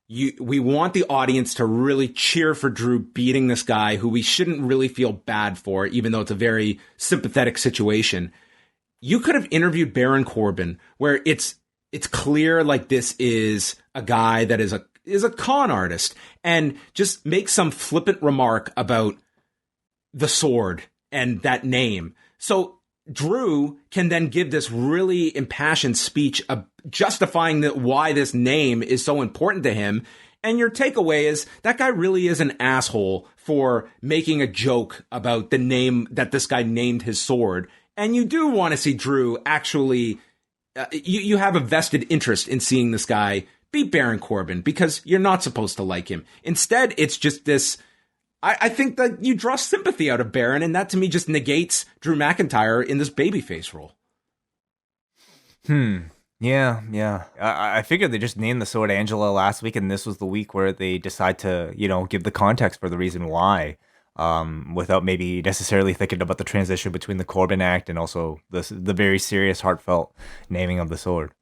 we want the audience to really cheer for Drew beating this guy who we shouldn't really feel bad for, even though it's a very sympathetic situation, you could have interviewed Baron Corbin where it's clear like this is a guy that is a con artist, and just make some flippant remark about the sword and that name. So Drew can then give this really impassioned speech justifying why this name is so important to him. And your takeaway is that guy really is an asshole for making a joke about the name that this guy named his sword. And you do want to see Drew actually, you have a vested interest in seeing this guy beat Baron Corbin because you're not supposed to like him. Instead, it's just this, I think that you draw sympathy out of Baron, and that to me just negates Drew McIntyre in this babyface role. Yeah. I figured they just named the sword Angela last week, and this was the week where they decide to, you know, give the context for the reason why, without maybe necessarily thinking about the transition between the Corbin act and also the very serious, heartfelt naming of the sword.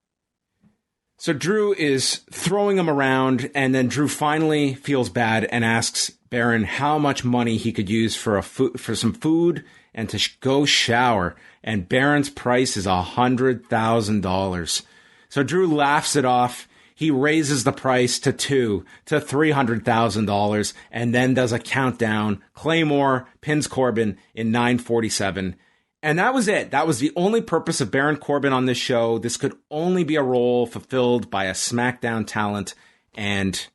So Drew is throwing him around, and then Drew finally feels bad and asks Baron how much money he could use for some food and to go shower. And Baron's price is $100,000. So Drew laughs it off. He raises the price to $300,000, and then does a countdown. Claymore pins Corbin in 9:47. And that was it. That was the only purpose of Baron Corbin on this show. This could only be a role fulfilled by a SmackDown talent. And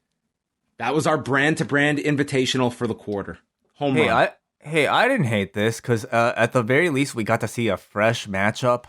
that was our Brand-to-Brand Invitational for the quarter. Home run. I didn't hate this because at the very least we got to see a fresh matchup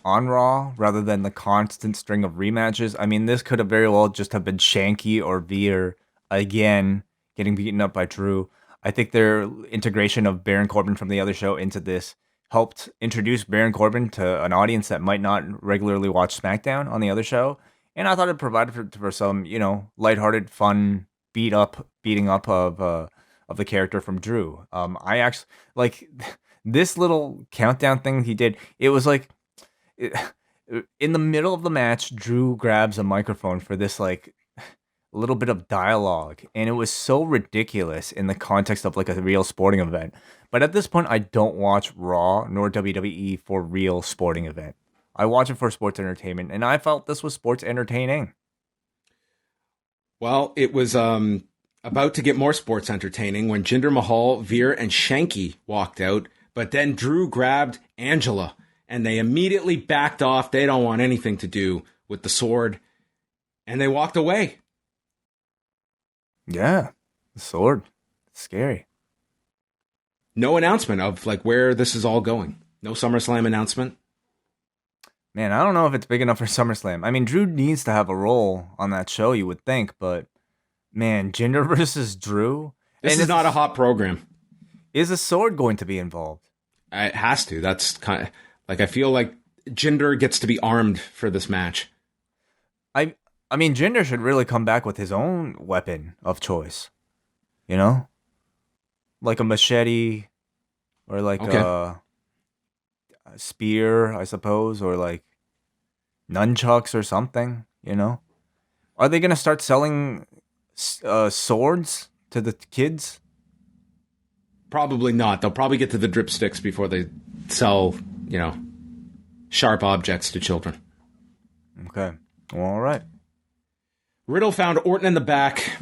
on Raw rather than the constant string of rematches. I mean, this could have very well just have been Shanky or Veer again getting beaten up by Drew. I think their integration of Baron Corbin from the other show into this helped introduce Baron Corbin to an audience that might not regularly watch SmackDown on the other show. And I thought it provided for some, you know, lighthearted, fun beating up of the character from Drew. I actually like this little countdown thing he did. It was like in the middle of the match, Drew grabs a microphone for this like a little bit of dialogue, and it was so ridiculous in the context of like a real sporting event. But at this point, I don't watch Raw nor WWE for real sporting event. I watch it for sports entertainment, and I felt this was sports entertaining. Well, it was about to get more sports entertaining when Jinder Mahal, Veer, and Shanky walked out, but then Drew grabbed Angela, and they immediately backed off. They don't want anything to do with the sword, and they walked away. Yeah, the sword. It's scary. no announcement of like where this is all going. No SummerSlam announcement. Man, I don't know if it's big enough for SummerSlam. I mean, Drew needs to have a role on that show, you would think, but man, Jinder versus Drew. This is not a hot program. Is a sword going to be involved? It has to. That's kind of like, I feel like Jinder gets to be armed for this match. I mean, Jinder should really come back with his own weapon of choice. You know? Like a machete or like a spear, I suppose, or like nunchucks or something, you know? Are they going to start selling swords to the kids? Probably not. They'll probably get to the dripsticks before they sell, sharp objects to children. Okay. Well, all right. Riddle found Orton in the back.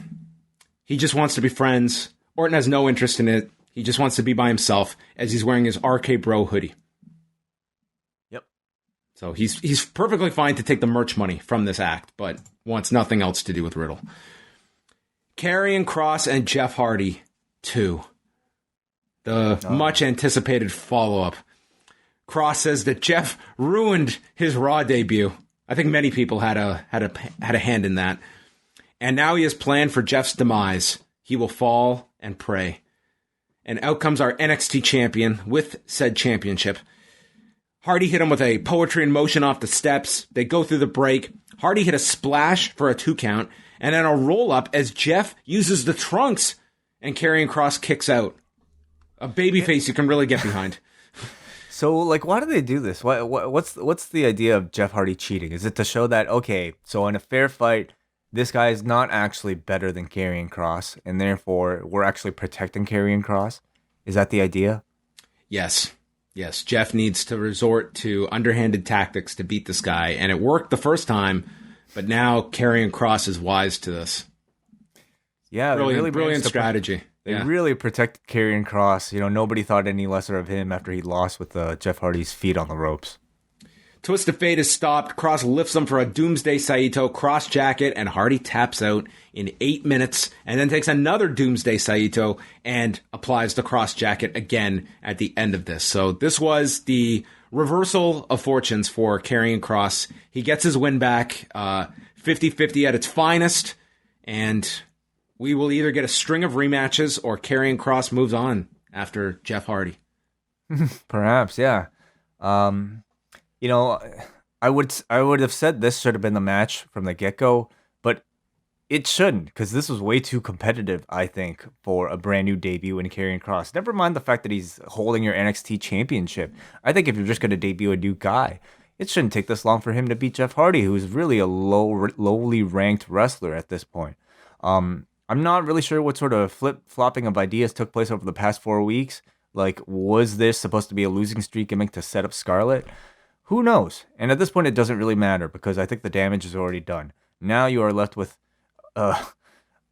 He just wants to be friends. Orton has no interest in it. He just wants to be by himself as he's wearing his RK Bro hoodie. Yep. So he's perfectly fine to take the merch money from this act, but wants nothing else to do with Riddle. Karrion, Kross, and Jeff Hardy, 2. The much anticipated follow-up. Kross says that Jeff ruined his Raw debut. I think many people had a hand in that. And now he has planned for Jeff's demise. He will fall and pray. And out comes our NXT champion with said championship. Hardy hit him with a poetry in motion off the steps. They go through the break. Hardy hit a splash for a 2 count. And then a roll-up as Jeff uses the trunks. And Karrion Kross kicks out. A babyface you can really get behind. So, like, why do they do this? What's the idea of Jeff Hardy cheating? Is it to show that, okay, so in a fair fight, this guy is not actually better than Karrion Kross, and therefore we're actually protecting Karrion Kross? Is that the idea? Yes. Jeff needs to resort to underhanded tactics to beat this guy, and it worked the first time, but now Karrion Kross is wise to this. Yeah, brilliant strategy. They really protected Karrion Kross. Nobody thought any lesser of him after he lost with Jeff Hardy's feet on the ropes. Twist of Fate is stopped. Kross lifts him for a Doomsday Saito cross jacket, and Hardy taps out in 8 minutes, and then takes another Doomsday Saito and applies the cross jacket again at the end of this. So this was the reversal of fortunes for Karrion Kross. He gets his win back, 50-50 at its finest, and we will either get a string of rematches or Karrion Kross moves on after Jeff Hardy. Perhaps, yeah. I would have said this should have been the match from the get-go, but it shouldn't, because this was way too competitive, I think, for a brand new debut in Karrion Kross. Never mind the fact that he's holding your NXT championship. I think if you're just going to debut a new guy, it shouldn't take this long for him to beat Jeff Hardy, who's really a lowly ranked wrestler at this point. I'm not really sure what sort of flip-flopping of ideas took place over the past 4 weeks. Like, was this supposed to be a losing streak gimmick to set up Scarlett? Who knows? And at this point, it doesn't really matter because I think the damage is already done. Now you are left with Karrion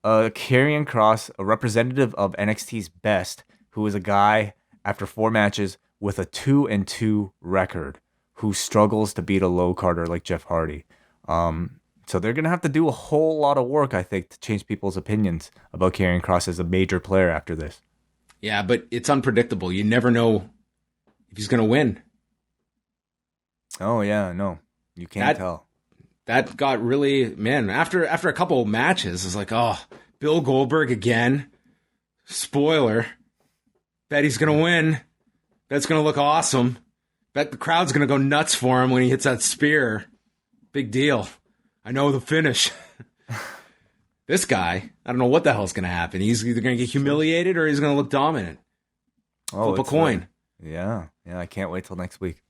Kross, a representative of NXT's best, who is a guy, after 4 matches, with a 2-2 record, who struggles to beat a low-carder like Jeff Hardy. So they're going to have to do a whole lot of work, I think, to change people's opinions about Karrion Kross as a major player after this. Yeah, but it's unpredictable. You never know if he's going to win. Oh, yeah, no. You can't tell. That got really, man, after a couple of matches, it's like, oh, Bill Goldberg again. Spoiler. Bet he's going to win. Bet's going to look awesome. Bet the crowd's going to go nuts for him when he hits that spear. Big deal. I know the finish. This guy, I don't know what the hell's going to happen. He's either going to get humiliated or he's going to look dominant. Flip a coin. Yeah, I can't wait till next week.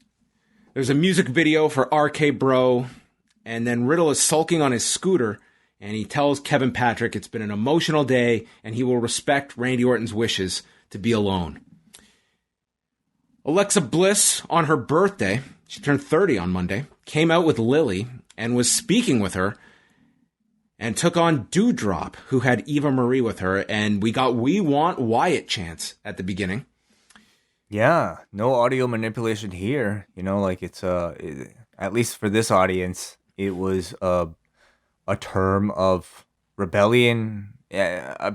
There's a music video for RK Bro, and then Riddle is sulking on his scooter, and he tells Kevin Patrick it's been an emotional day, and he will respect Randy Orton's wishes to be alone. Alexa Bliss, on her birthday, she turned 30 on Monday, came out with Lilly and was speaking with her, and took on Doudrop, who had Eva Marie with her, and we got "We Want Wyatt" chants at the beginning. Yeah, no audio manipulation here. It's at least for this audience, it was a term of rebellion,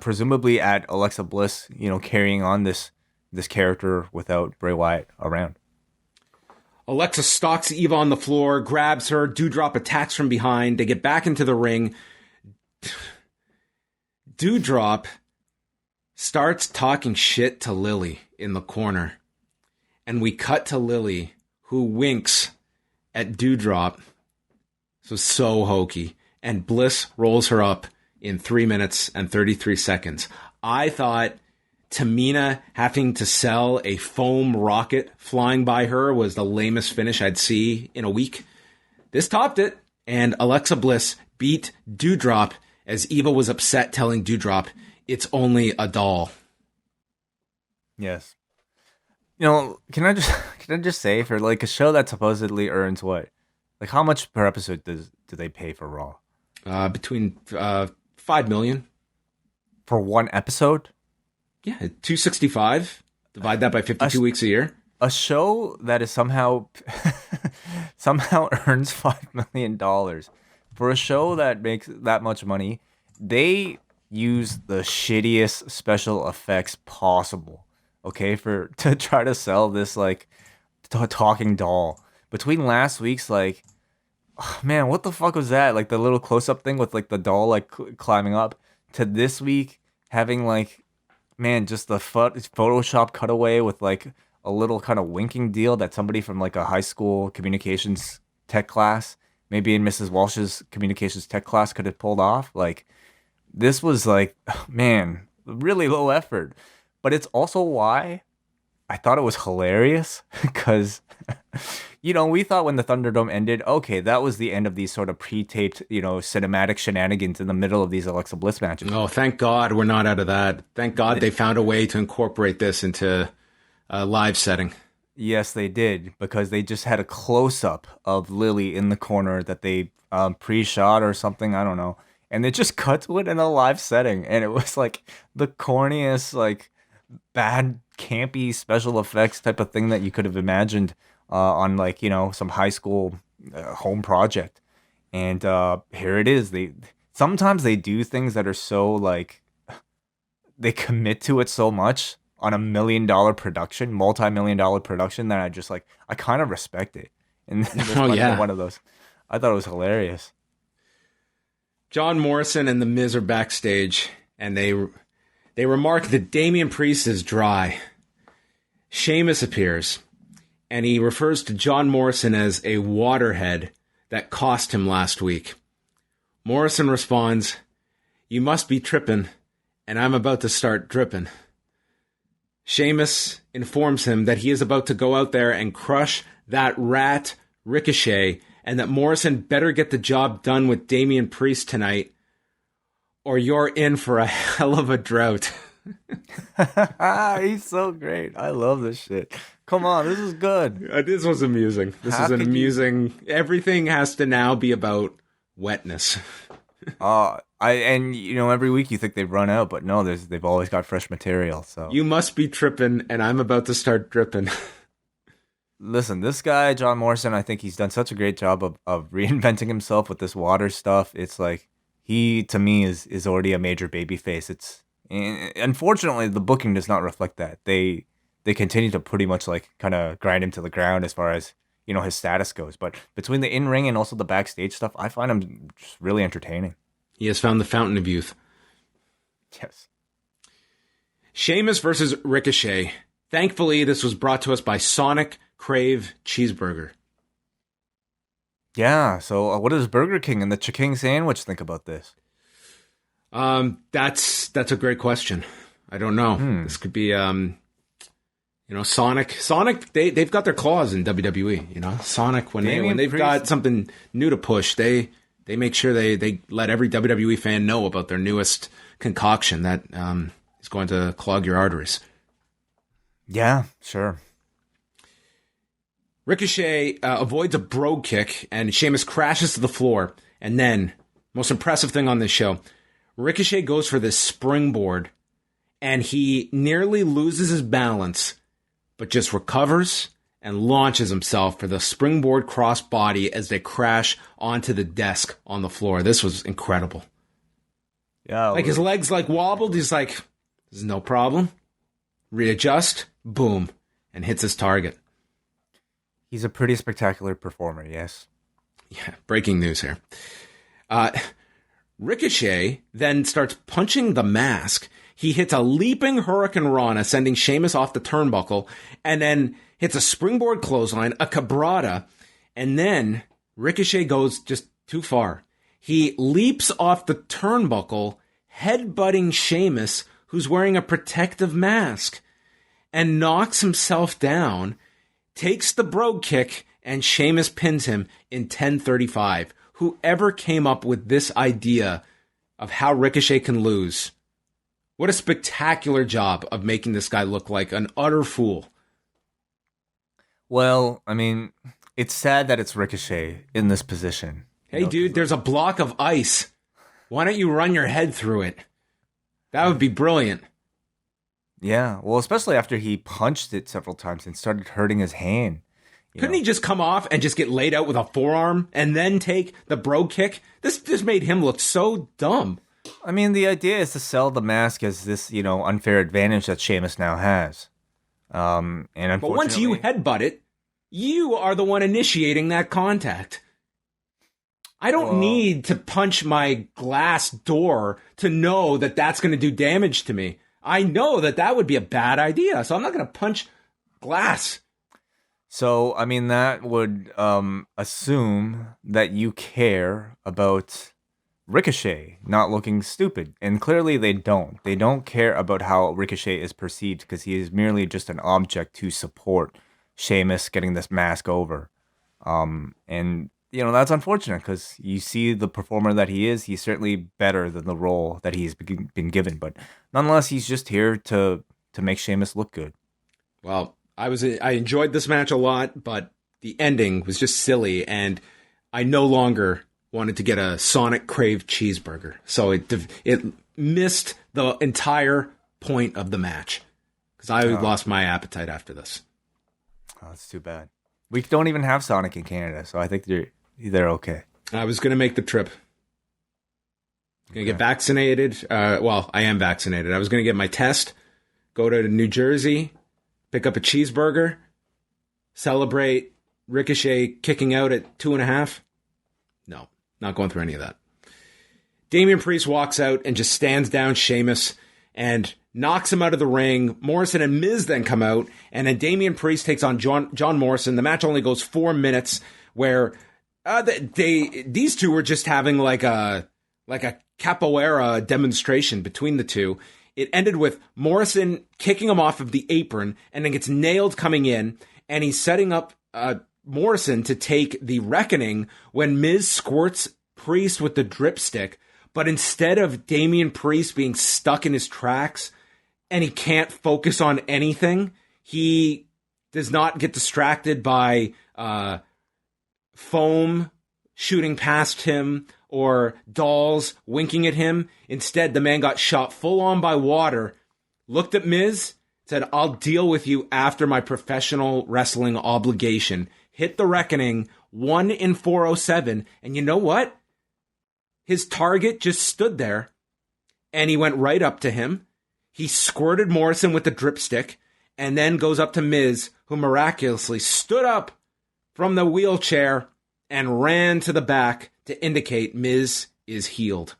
presumably at Alexa Bliss, carrying on this this character without Bray Wyatt around. Alexa stalks Eva on the floor, grabs her. Doudrop attacks from behind. They get back into the ring. Doudrop starts talking shit to Lilly in the corner. And we cut to Lilly, who winks at Doudrop. So hokey. And Bliss rolls her up in 3 minutes and 33 seconds. I thought Tamina having to sell a foam rocket flying by her was the lamest finish I'd see in a week. This topped it, and Alexa Bliss beat Doudrop as Eva was upset, telling Doudrop it's only a doll. Yes. Can I just say, for like a show that supposedly earns what? Like, how much per episode do they pay for Raw? Between $5 million. For one episode? Yeah, $265. Divide that by 52 weeks a year. A show that is somehow earns $5 million. For a show that makes that much money, they use the shittiest special effects possible. Okay, to try to sell this like talking doll. Between last week's like, oh, man, what the fuck was that? Like the little close up thing with like the doll like climbing up, to this week having like, man, just the Photoshop cutaway with like a little kind of winking deal that somebody from like a high school communications tech class, maybe in Mrs. Walsh's communications tech class, could have pulled off. Like, this was like, man, really low effort. But it's also why I thought it was hilarious, because, we thought when the Thunderdome ended, okay, that was the end of these sort of pre-taped, cinematic shenanigans in the middle of these Alexa Bliss matches. Oh, thank God we're not out of that. Thank God they found a way to incorporate this into a live setting. Yes, they did, because they just had a close-up of Lilly in the corner that they pre-shot or something, I don't know. And they just cut to it in a live setting, and it was like the corniest, like, bad, campy special effects type of thing that you could have imagined on, like, some high school home project. And here it is. Sometimes they do things that are so, like, they commit to it so much on a $1 million production, multi-million-dollar production, that I kind of respect it. And this one of those. I thought it was hilarious. John Morrison and The Miz are backstage, and they remark that Damian Priest is dry. Sheamus appears, and he refers to John Morrison as a waterhead that cost him last week. Morrison responds, "You must be trippin', and I'm about to start drippin'." Sheamus informs him that he is about to go out there and crush that rat Ricochet, and that Morrison better get the job done with Damian Priest tonight, or you're in for a hell of a drought. He's so great. I love this shit. Come on, this is good. This was amusing. This is an amusing... Everything has to now be about wetness. Every week you think they've run out, but no, they've always got fresh material. So you must be tripping, and I'm about to start dripping. Listen, this guy, John Morrison, I think he's done such a great job of reinventing himself with this water stuff. It's like, he, to me, is already a major babyface. Unfortunately, the booking does not reflect that. They continue to pretty much like kind of grind him to the ground as far as, his status goes. But between the in-ring and also the backstage stuff, I find him just really entertaining. He has found the fountain of youth. Yes. Sheamus versus Ricochet. Thankfully, this was brought to us by Sonic Crave Cheeseburger. Yeah, so what does Burger King and the Chiking sandwich think about this? That's a great question. I don't know. This could be, Sonic. Sonic, they've got their claws in WWE. Sonic, when they've got something new to push, they make sure they let every WWE fan know about their newest concoction that is going to clog your arteries. Yeah, sure. Ricochet avoids a brogue kick, and Sheamus crashes to the floor. And then, most impressive thing on this show, Ricochet goes for this springboard, and he nearly loses his balance, but just recovers and launches himself for the springboard crossbody as they crash onto the desk on the floor. This was incredible. Yeah, his legs wobbled. He's like, "This is no problem." Readjust, boom, and hits his target. He's a pretty spectacular performer, yes. Yeah, breaking news here. Ricochet then starts punching the mask. He hits a leaping Hurricane Rana, sending Sheamus off the turnbuckle, and then hits a springboard clothesline, a cabrada, and then Ricochet goes just too far. He leaps off the turnbuckle, headbutting Sheamus, who's wearing a protective mask, and knocks himself down, takes the brogue kick, and Sheamus pins him in 10:35. Whoever came up with this idea of how Ricochet can lose, what a spectacular job of making this guy look like an utter fool. Well, I mean, it's sad that it's Ricochet in this position. Hey, dude, there's a block of ice. Why don't you run your head through it? That would be brilliant. Yeah, well, especially after he punched it several times and started hurting his hand. Couldn't he just come off and just get laid out with a forearm and then take the brogue kick? This just made him look so dumb. I mean, the idea is to sell the mask as this, unfair advantage that Sheamus now has. And unfortunately, but once you headbutt it, you are the one initiating that contact. I don't need to punch my glass door to know that that's going to do damage to me. I know that that would be a bad idea, so I'm not going to punch glass. So, I mean, that would assume that you care about Ricochet not looking stupid. And clearly they don't. They don't care about how Ricochet is perceived because he is merely just an object to support Sheamus getting this mask over. And, that's unfortunate because you see the performer that he is. He's certainly better than the role that he's been given. But nonetheless, he's just here to make Sheamus look good. Well, I enjoyed this match a lot, but the ending was just silly, and I no longer wanted to get a Sonic Crave cheeseburger. So it missed the entire point of the match because I lost my appetite after this. Oh, that's too bad. We don't even have Sonic in Canada, so I think they're okay. I was going to make the trip. Going to get vaccinated. Well, I am vaccinated. I was going to get my test, go to New Jersey, pick up a cheeseburger, celebrate Ricochet kicking out at 2.5. No, not going through any of that. Damian Priest walks out and just stands down Sheamus and knocks him out of the ring. Morrison and Miz then come out, and then Damian Priest takes on John Morrison. The match only goes 4 minutes, where these two were just having like a capoeira demonstration between the two. It ended with Morrison kicking him off of the apron and then gets nailed coming in, and he's setting up Morrison to take the reckoning when Miz squirts Priest with the drip stick. But instead of Damian Priest being stuck in his tracks and he can't focus on anything, he does not get distracted by foam shooting past him or dolls winking at him. Instead, the man got shot full on by water, looked at Miz, said, "I'll deal with you after my professional wrestling obligation." Hit the reckoning, 1 in 407. And you know what? His target just stood there, and he went right up to him. He squirted Morrison with the drip stick, and then goes up to Miz, who miraculously stood up from the wheelchair and ran to the back to indicate Miz is healed.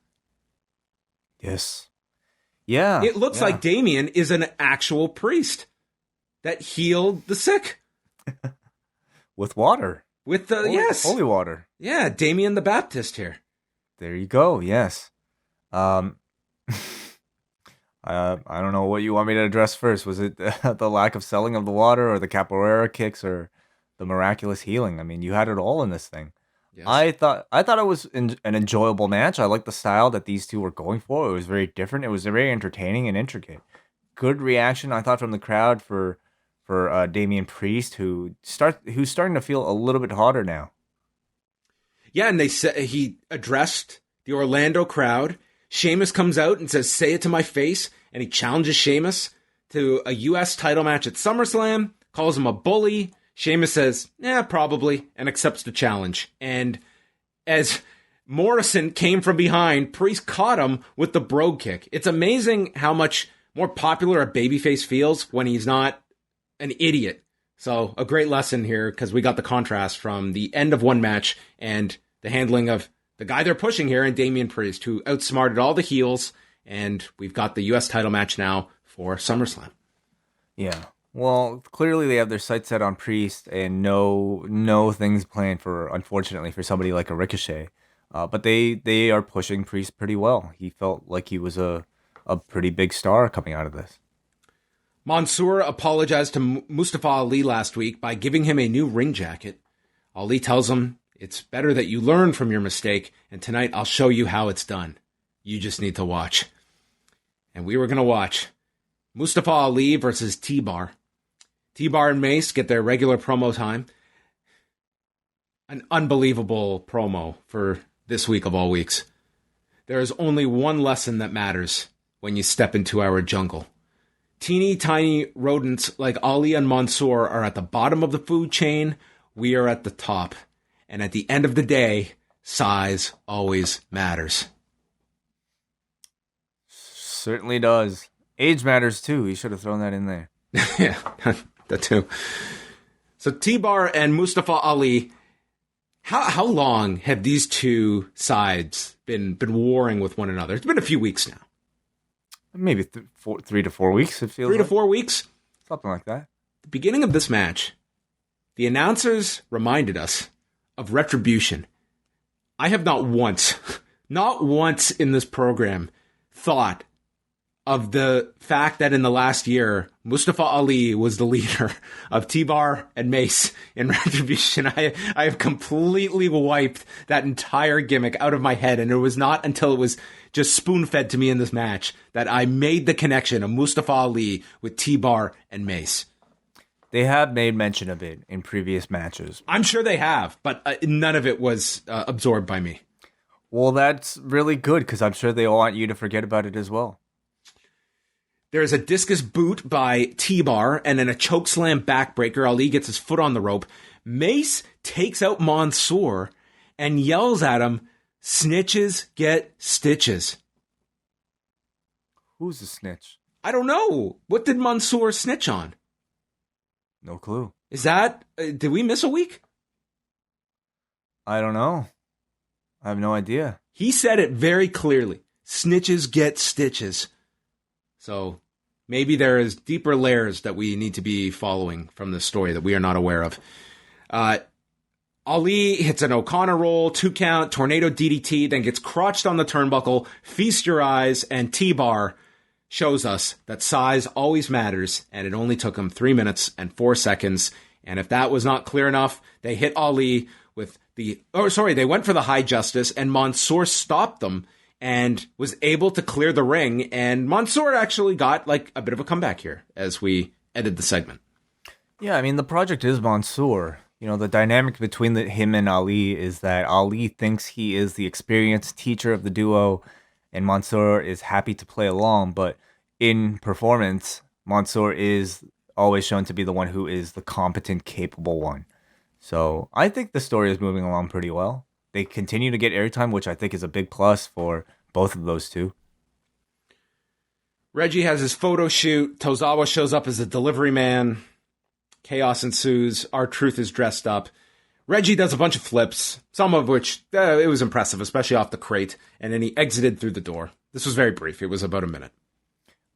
Yes. Yeah. It looks like Damian is an actual priest that healed the sick. With water. With the, yes. Holy water. Yeah, Damian the Baptist here. There you go, yes. I don't know what you want me to address first. Was it the lack of selling of the water, or the capoeira kicks, or the miraculous healing? I mean, you had it all in this thing. Yes. I thought it was an enjoyable match. I liked the style that these two were going for. It was very different. It was very entertaining and intricate. Good reaction, I thought, from the crowd for Damian Priest, who's starting to feel a little bit hotter now. Yeah, and they said he addressed the Orlando crowd. Sheamus comes out and says, "Say it to my face," and he challenges Sheamus to a U.S. title match at SummerSlam, calls him a bully. Sheamus says, "Yeah, probably," and accepts the challenge. And as Morrison came from behind, Priest caught him with the brogue kick. It's amazing how much more popular a babyface feels when he's not an idiot. So a great lesson here because we got the contrast from the end of one match and the handling of the guy they're pushing here and Damian Priest, who outsmarted all the heels. And we've got the U.S. title match now for SummerSlam. Yeah. Well, clearly they have their sights set on Priest and no things planned for, unfortunately, for somebody like a Ricochet. But they are pushing Priest pretty well. He felt like he was a pretty big star coming out of this. Mansoor apologized to Mustafa Ali last week by giving him a new ring jacket. Ali tells him, it's better that you learn from your mistake, and tonight I'll show you how it's done. You just need to watch. And we were going to watch Mustafa Ali versus T-Bar. T-Bar and Mace get their regular promo time. An unbelievable promo for this week of all weeks. There is only one lesson that matters when you step into our jungle. Teeny tiny rodents like Ali and Mansoor are at the bottom of the food chain. We are at the top. And at the end of the day, size always matters. Certainly does. Age matters too. He should have thrown that in there. Yeah, that too. So T-Bar and Mustafa Ali, how long have these two sides been warring with one another? It's been a few weeks now. Maybe 3 to 4 weeks, it feels 3 to 4 weeks? Something like that. The beginning of this match, the announcers reminded us of Retribution. I have not once in this program thought of the fact that in the last year, Mustafa Ali was the leader of T-Bar and Mace in Retribution. I have completely wiped that entire gimmick out of my head, and it was not until it was just spoon-fed to me in this match that I made the connection of Mustafa Ali with T-Bar and Mace. They have made mention of it in previous matches. I'm sure they have, but none of it was absorbed by me. Well, that's really good, because I'm sure they want you to forget about it as well. There's a discus boot by T-Bar, and then a chokeslam backbreaker. Ali gets his foot on the rope. Mace takes out Mansoor and yells at him, "Snitches get stitches." Who's the snitch? I don't know. What did Mansoor snitch on? No clue. Is that... did we miss a week? I don't know. I have no idea. He said it very clearly. Snitches get stitches. So maybe there is deeper layers that we need to be following from this story that we are not aware of. Ali hits an O'Connor roll, 2 count, tornado DDT, then gets crotched on the turnbuckle. Feast your eyes, and T-Bar shows us that size always matters, and it only took him 3 minutes and 4 seconds. And if that was not clear enough, they hit Ali with they went for the high justice, and Mansoor stopped them and was able to clear the ring. And Mansoor actually got like a bit of a comeback here as we ended the segment. Yeah, I mean, the project is Mansoor. You know, the dynamic between him and Ali is that Ali thinks he is the experienced teacher of the duo, and Mansoor is happy to play along. But in performance, Mansoor is always shown to be the one who is the competent, capable one. So I think the story is moving along pretty well. They continue to get airtime, which I think is a big plus for both of those two. Reggie has his photo shoot. Tozawa shows up as a delivery man. Chaos ensues. R-Truth is dressed up. Reggie does a bunch of flips, some of which it was impressive, especially off the crate. And then he exited through the door. This was very brief. It was about a minute.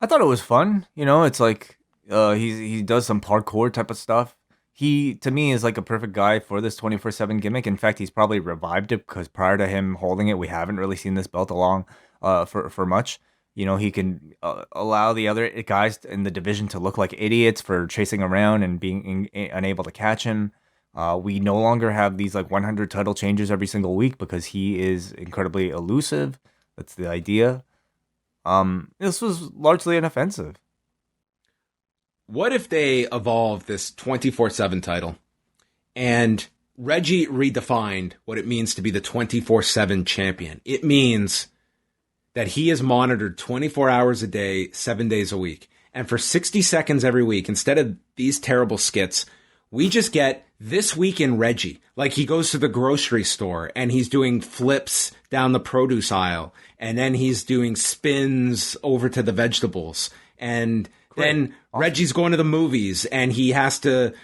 I thought it was fun. You know, it's like he does some parkour type of stuff. He, to me, is like a perfect guy for this 24/7 gimmick. In fact, he's probably revived it because prior to him holding it, we haven't really seen this belt along for much. You know, he can allow the other guys in the division to look like idiots for chasing around and being unable to catch him. We no longer have these like 100 title changes every single week because he is incredibly elusive. That's the idea. This was largely inoffensive. What if they evolve this 24/7 title and Reggie redefined what it means to be the 24/7 champion? It means that he is monitored 24 hours a day, 7 days a week. And for 60 seconds every week, instead of these terrible skits, we just get This Week in Reggie. Like he goes to the grocery store and he's doing flips down the produce aisle. And then he's doing spins over to the vegetables. And Then Reggie's going to the movies, and he has to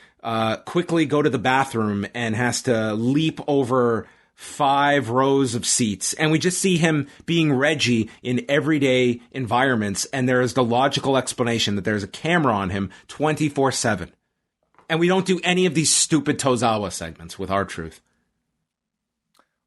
quickly go to the bathroom and has to leap over 5 rows of seats. And we just see him being Reggie in everyday environments. And there is the logical explanation that there's a camera on him 24/7. And we don't do any of these stupid Tozawa segments with R-Truth.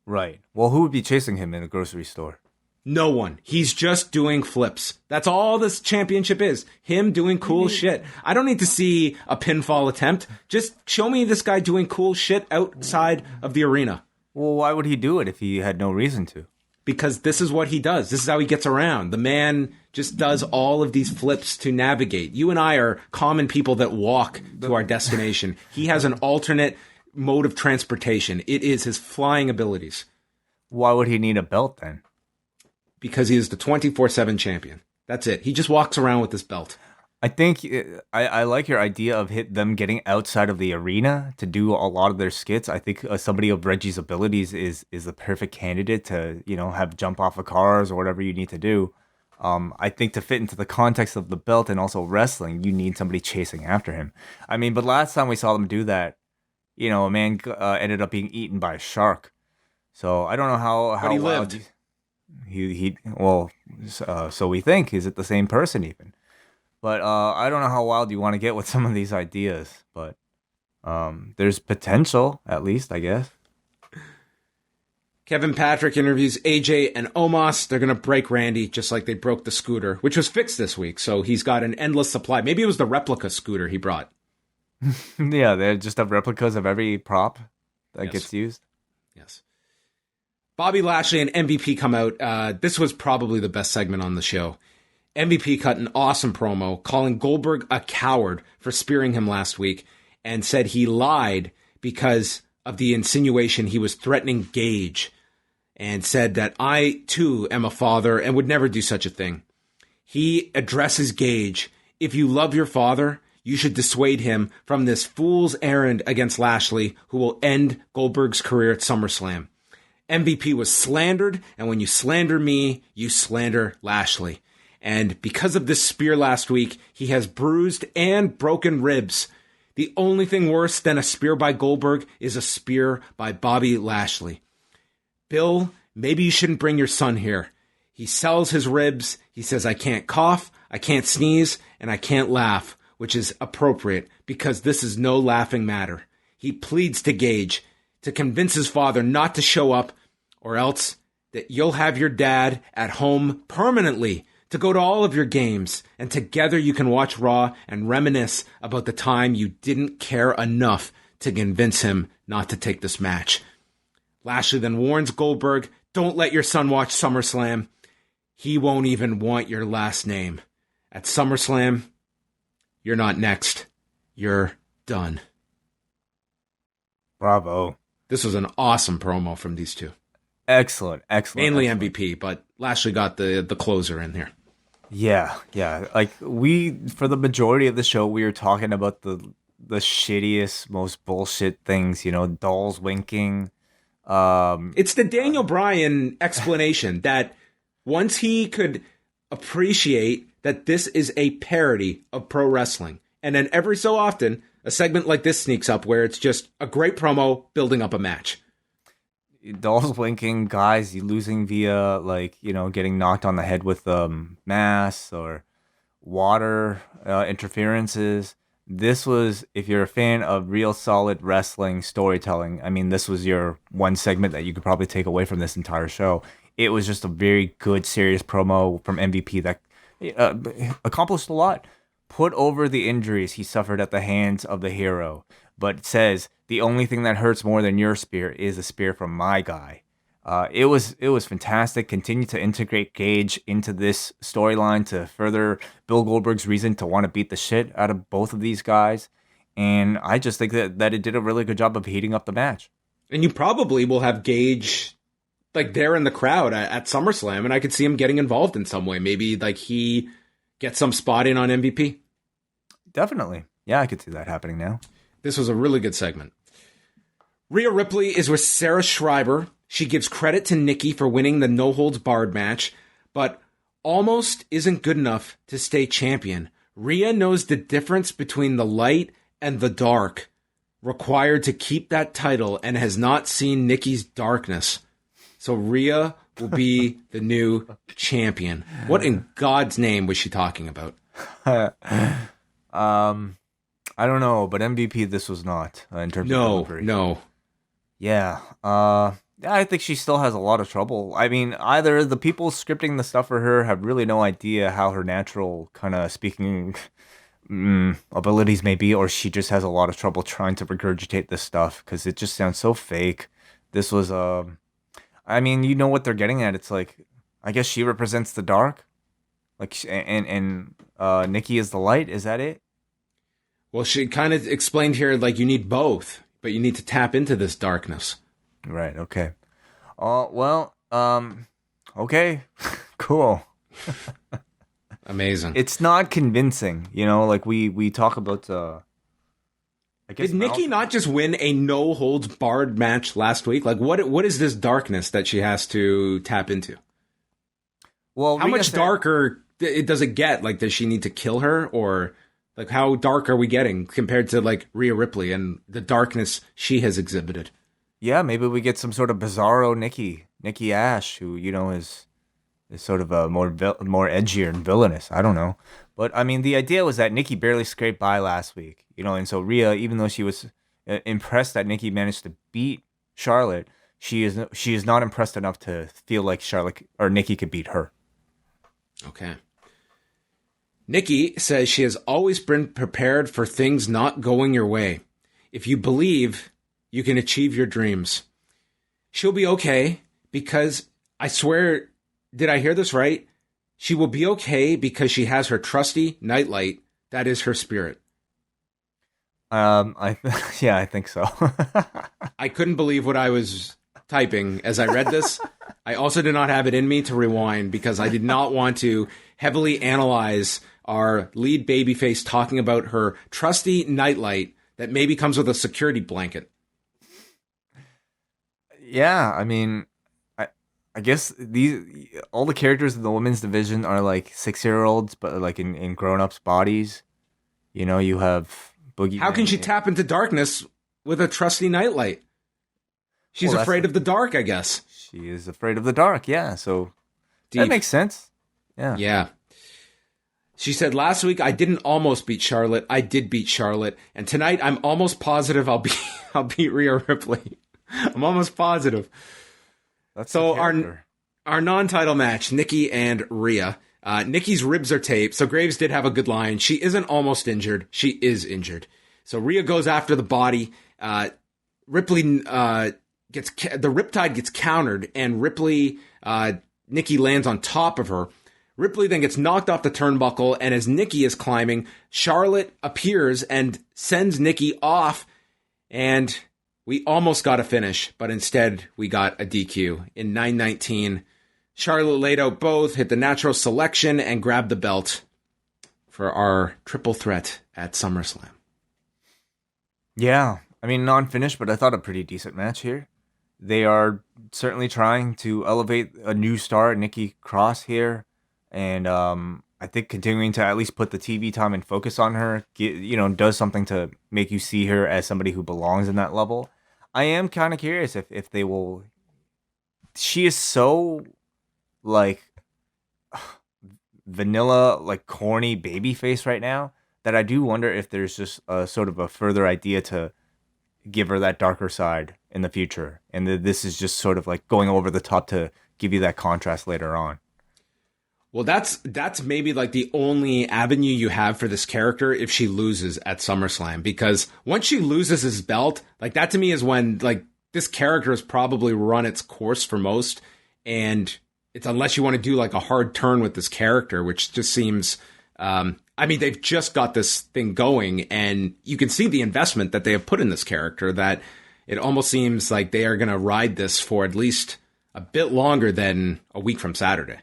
Right. Well, who would be chasing him in a grocery store? No one. He's just doing flips. That's all this championship is. Him doing cool shit. I don't need to see a pinfall attempt. Just show me this guy doing cool shit outside of the arena. Well, why would he do it if he had no reason to? Because this is what he does. This is how he gets around. The man just does all of these flips to navigate. You and I are common people that walk to our destination. He has an alternate mode of transportation. It is his flying abilities. Why would he need a belt then? Because he is the 24/7 champion. That's it. He just walks around with this belt. I think I like your idea of them getting outside of the arena to do a lot of their skits. I think somebody of Reggie's abilities is the perfect candidate to, have jump off of cars or whatever you need to do. I think to fit into the context of the belt and also wrestling, you need somebody chasing after him. I mean, but last time we saw them do that, a man ended up being eaten by a shark. So I don't know how but he lived. So we think. Is it the same person even? But I don't know how wild you want to get with some of these ideas, but there's potential, at least, I guess. Kevin Patrick interviews AJ and Omos. They're going to break Randy, just like they broke the scooter, which was fixed this week. So he's got an endless supply. Maybe it was the replica scooter he brought. Yeah, they just have replicas of every prop that gets used. Yes. Bobby Lashley and MVP come out. This was probably the best segment on the show. MVP cut an awesome promo calling Goldberg a coward for spearing him last week and said he lied because of the insinuation he was threatening Gage, and said that I, too, am a father and would never do such a thing. He addresses Gage. If you love your father, you should dissuade him from this fool's errand against Lashley, who will end Goldberg's career at SummerSlam. MVP was slandered, and when you slander me, you slander Lashley. And because of this spear last week, he has bruised and broken ribs. The only thing worse than a spear by Goldberg is a spear by Bobby Lashley. Bill, maybe you shouldn't bring your son here. He sells his ribs. He says, I can't cough, I can't sneeze, and I can't laugh, which is appropriate because this is no laughing matter. He pleads to Gage to convince his father not to show up, or else that you'll have your dad at home permanently to go to all of your games, and together you can watch Raw and reminisce about the time you didn't care enough to convince him not to take this match. Lashley then warns Goldberg, don't let your son watch SummerSlam. He won't even want your last name. At SummerSlam, you're not next. You're done. Bravo. This was an awesome promo from these two. Excellent. Mainly MVP, but Lashley got the closer in here. Yeah. Like, for the majority of the show, we were talking about the shittiest, most bullshit things, dolls winking. It's the Daniel Bryan explanation that once he could appreciate that this is a parody of pro wrestling, and then every so often, a segment like this sneaks up where it's just a great promo building up a match. Dolls winking, guys losing via, getting knocked on the head with mass or water interferences. This was, if you're a fan of real solid wrestling storytelling, I mean, this was your one segment that you could probably take away from this entire show. It was just a very good, serious promo from MVP that accomplished a lot. Put over the injuries he suffered at the hands of the hero, but says, the only thing that hurts more than your spear is a spear from my guy. It was fantastic. Continue to integrate Gage into this storyline to further Bill Goldberg's reason to want to beat the shit out of both of these guys. And I just think that it did a really good job of heating up the match. And you probably will have Gage there in the crowd at SummerSlam, and I could see him getting involved in some way. Maybe he gets some spot in on MVP. Definitely. Yeah, I could see that happening now. This was a really good segment. Rhea Ripley is with Sarah Schreiber. She gives credit to Nikki for winning the no-holds-barred match, but almost isn't good enough to stay champion. Rhea knows the difference between the light and the dark required to keep that title and has not seen Nikki's darkness. So Rhea will be the new champion. What in God's name was she talking about? I don't know, but MVP this was not in terms of delivery. No. Yeah. I think she still has a lot of trouble. I mean, either the people scripting the stuff for her have really no idea how her natural kind of speaking abilities may be, or she just has a lot of trouble trying to regurgitate this stuff because it just sounds so fake. This was, I mean, you know what they're getting at. It's like, I guess she represents the dark, like, and Nikki is the light. Is that it? Well, she kind of explained here, like, you need both, but you need to tap into this darkness. Right, okay. Okay, cool. Amazing. It's not convincing, you know, like we talk about, I guess. Did Nikki not just win a no-holds-barred match last week? Like, what is this darkness that she has to tap into? Well, how much darker does it get? Like, does she need to kill her? Or, like, how dark are we getting compared to, like, Rhea Ripley and the darkness she has exhibited? Yeah, maybe we get some sort of bizarro Nikki Ash, who, you know, is sort of a more edgier and villainous. I don't know. But, I mean, the idea was that Nikki barely scraped by last week, you know, and so Rhea, even though she was impressed that Nikki managed to beat Charlotte, she is not impressed enough to feel like Charlotte or Nikki could beat her. Okay. Nikki says she has always been prepared for things not going your way. If you believe, you can achieve your dreams. She'll be okay because, I swear, did I hear this right? She will be okay because she has her trusty nightlight. That is her spirit. I think so. I couldn't believe what I was typing as I read this. I also did not have it in me to rewind because I did not want to heavily analyze our lead babyface talking about her trusty nightlight that maybe comes with a security blanket. Yeah, I mean, I guess all the characters in the women's division are like 6-year-olds, but like in grown-ups' bodies. You know, you have Boogie. How can she tap into darkness with a trusty nightlight? She's afraid of the dark, I guess. She is afraid of the dark, yeah. So that makes sense. Yeah. Yeah. She said, last week I didn't almost beat Charlotte. I did beat Charlotte. And tonight I'm almost positive I'll beat Rhea Ripley. I'm almost positive. That's so our non-title match, Nikki and Rhea. Nikki's ribs are taped, so Graves did have a good line. She isn't almost injured. She is injured. So Rhea goes after the body. Ripley the riptide gets countered, and Nikki lands on top of her. Ripley then gets knocked off the turnbuckle, and as Nikki is climbing, Charlotte appears and sends Nikki off, and we almost got a finish, but instead we got a DQ. In 9:19, Charlotte laid out both, hit the natural selection, and grabbed the belt for our triple threat at SummerSlam. Yeah, I mean, non-finished, but I thought a pretty decent match here. They are certainly trying to elevate a new star, Nikki Cross, here. And I think continuing to at least put the TV time and focus on her, does something to make you see her as somebody who belongs in that level. I am kind of curious if they will. She is so like vanilla, like corny baby face right now that I do wonder if there's just a sort of a further idea to give her that darker side in the future, and this is just sort of like going over the top to give you that contrast later on. Well, that's maybe like the only avenue you have for this character if she loses at SummerSlam, because once she loses his belt, like that to me is when like this character has probably run its course for most, and it's unless you want to do like a hard turn with this character, which just seems, I mean, they've just got this thing going, and you can see the investment that they have put in this character, that it almost seems like they are going to ride this for at least a bit longer than a week from Saturday.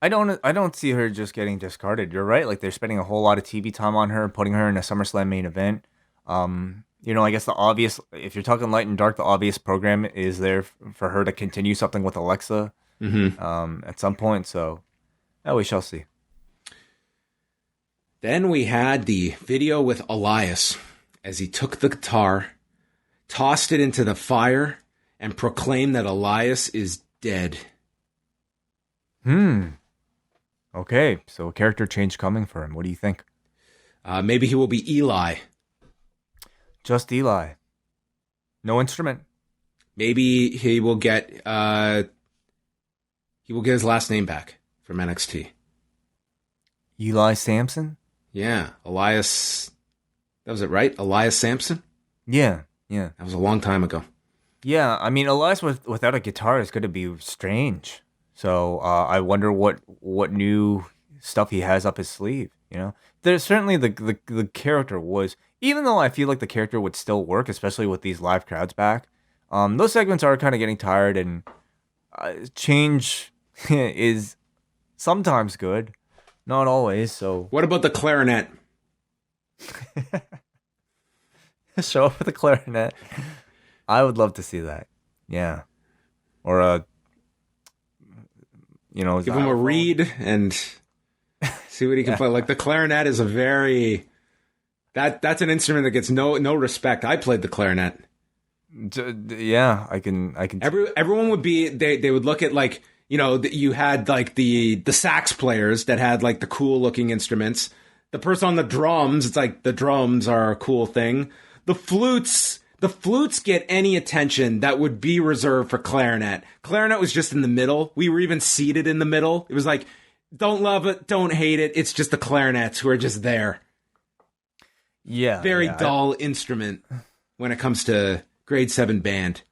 I don't see her just getting discarded. You're right. Like, they're spending a whole lot of TV time on her, putting her in a SummerSlam main event. I guess the obvious, if you're talking light and dark, the obvious program is there for her to continue something with Alexa at some point. So, we shall see. Then we had the video with Elias as he took the guitar, tossed it into the fire, and proclaimed that Elias is dead. Okay, so a character change coming for him. What do you think? Maybe he will be Eli. Just Eli. No instrument. Maybe he will get his last name back from NXT. Eli Sampson? Yeah, Elias. That was it, right? Elias Sampson? Yeah. That was a long time ago. Yeah, I mean, Elias without a guitar is going to be strange. So I wonder what new stuff he has up his sleeve. There's certainly the character was, even though I feel like the character would still work, especially with these live crowds back. Those segments are kind of getting tired, and change is sometimes good, not always. So what about the clarinet? Show up with a clarinet. I would love to see that. Yeah, or give him a reed and see what he can play. Like the clarinet is that's an instrument that gets no respect. I played the clarinet. Yeah, I can. Everyone would be. They would look at like you had like the sax players that had like the cool looking instruments. The person on the drums, it's like the drums are a cool thing. The flutes get any attention that would be reserved for clarinet. Clarinet was just in the middle. We were even seated in the middle. It was like, don't love it, don't hate it. It's just the clarinets who are just there. Yeah. Very dull instrument when it comes to grade 7 band.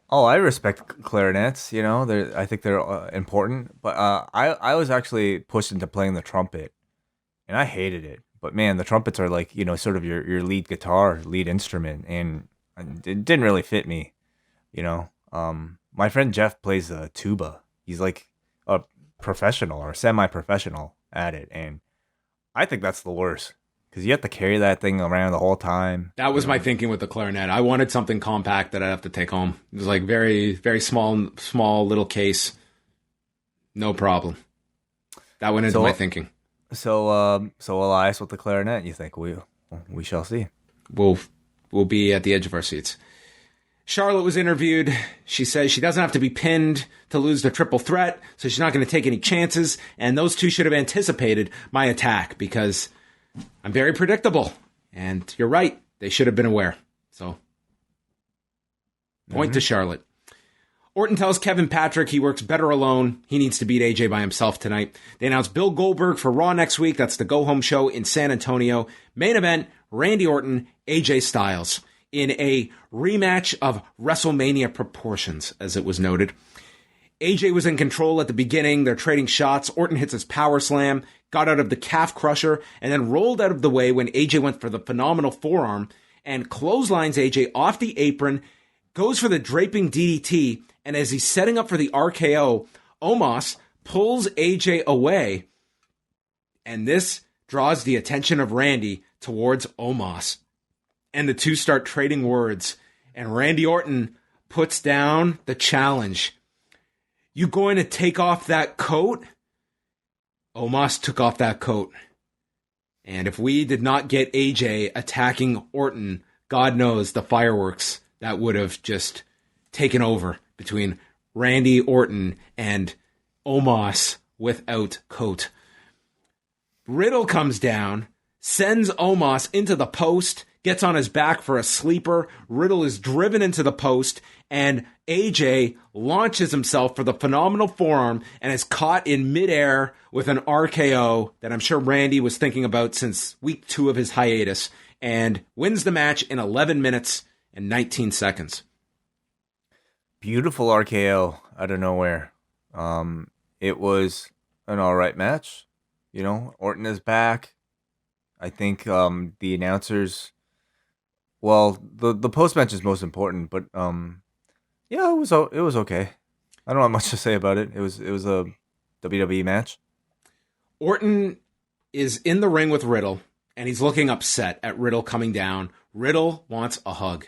Oh, I respect clarinets. I think they're important. But I was actually pushed into playing the trumpet, and I hated it. But man, the trumpets are like, sort of your lead guitar, lead instrument, and it didn't really fit me. My friend Jeff plays the tuba. He's like a professional or semi-professional at it, and I think that's the worst because you have to carry that thing around the whole time. That was my thinking with the clarinet. I wanted something compact that I'd have to take home. It was like very, very small little case. No problem. That went into my thinking. So Elias with the clarinet, you think we shall see. We'll be at the edge of our seats. Charlotte was interviewed. She says she doesn't have to be pinned to lose the triple threat, so she's not going to take any chances. And those two should have anticipated my attack because I'm very predictable. And you're right. They should have been aware. So, point to Charlotte. Orton tells Kevin Patrick he works better alone. He needs to beat AJ by himself tonight. They announce Bill Goldberg for Raw next week. That's the go-home show in San Antonio. Main event, Randy Orton, AJ Styles, in a rematch of WrestleMania proportions, as it was noted. AJ was in control at the beginning. They're trading shots. Orton hits his power slam, got out of the calf crusher, and then rolled out of the way when AJ went for the phenomenal forearm and clotheslines AJ off the apron, goes for the draping DDT, and as he's setting up for the RKO, Omos pulls AJ away, and this draws the attention of Randy towards Omos. And the two start trading words, and Randy Orton puts down the challenge. You going to take off that coat? Omos took off that coat. And if we did not get AJ attacking Orton, God knows the fireworks that would have just taken over between Randy Orton and Omos without coat. Riddle comes down, sends Omos into the post, gets on his back for a sleeper. Riddle is driven into the post, and AJ launches himself for the phenomenal forearm and is caught in midair with an RKO that I'm sure Randy was thinking about since week 2 of his hiatus, and wins the match in 11 minutes and 19 seconds. Beautiful RKO out of nowhere. It was an all right match. Orton is back. I think the announcers. Well, the post match is most important, but yeah, it was okay. I don't have much to say about it. It was a WWE match. Orton is in the ring with Riddle, and he's looking upset at Riddle coming down. Riddle wants a hug,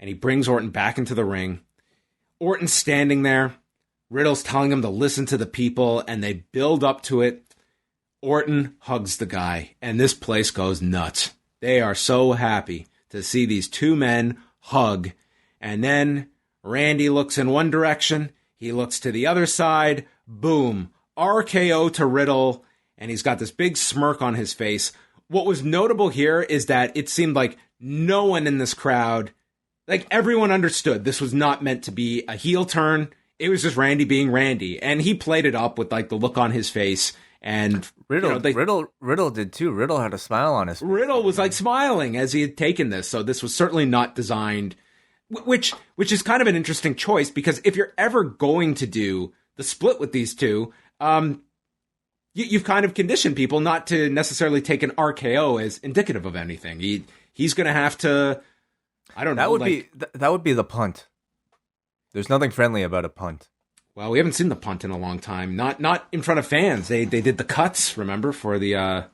and he brings Orton back into the ring. Orton's standing there. Riddle's telling him to listen to the people, and they build up to it. Orton hugs the guy, and this place goes nuts. They are so happy to see these two men hug. And then Randy looks in one direction, he looks to the other side, boom, RKO to Riddle, and he's got this big smirk on his face. What was notable here is that it seemed like no one in this crowd, like everyone understood this was not meant to be a heel turn. It was just Randy being Randy, and he played it up with like the look on his face. And Riddle did too. Riddle had a smile on his face. Riddle was like smiling as he had taken this. So this was certainly not designed, which is kind of an interesting choice, because if you're ever going to do the split with these two, you've kind of conditioned people not to necessarily take an RKO as indicative of anything. He's going to have to, I don't know. That would be the punt. There's nothing friendly about a punt. Well, we haven't seen the punt in a long time. Not in front of fans. They did the cuts, remember, for the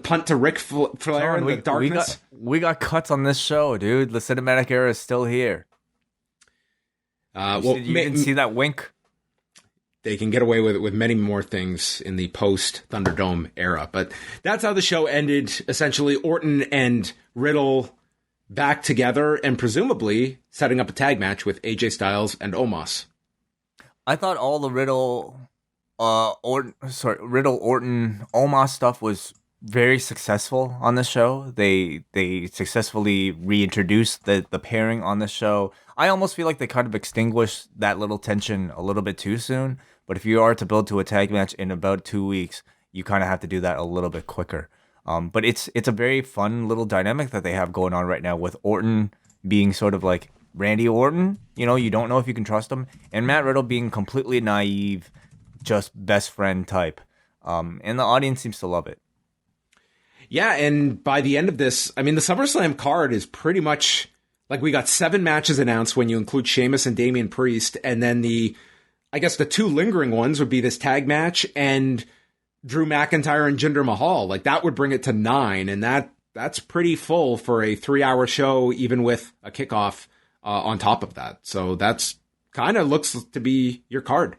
punt to Ric Flair in the darkness. We got cuts on this show, dude. The cinematic era is still here. You didn't see that wink? They can get away with many more things in the post Thunderdome era. But that's how the show ended. Essentially, Orton and Riddle back together and presumably setting up a tag match with AJ Styles and Omos. I thought all the Riddle Orton, Omos stuff was very successful on the show. They successfully reintroduced the pairing on the show. I almost feel like they kind of extinguished that little tension a little bit too soon. But if you are to build to a tag match in about 2 weeks, you kind of have to do that a little bit quicker. But it's a very fun little dynamic that they have going on right now, with Orton being sort of like Randy Orton. You know, you don't know if you can trust him, and Matt Riddle being completely naive, just best friend type. And the audience seems to love it. Yeah, and by the end of this, I mean, the SummerSlam card is pretty much like we got 7 matches announced when you include Sheamus and Damian Priest, and then I guess the 2 lingering ones would be this tag match and Drew McIntyre and Jinder Mahal. Like, that would bring it to 9, and that's pretty full for a 3-hour show, even with a kickoff on top of that. So that's kind of looks to be your card.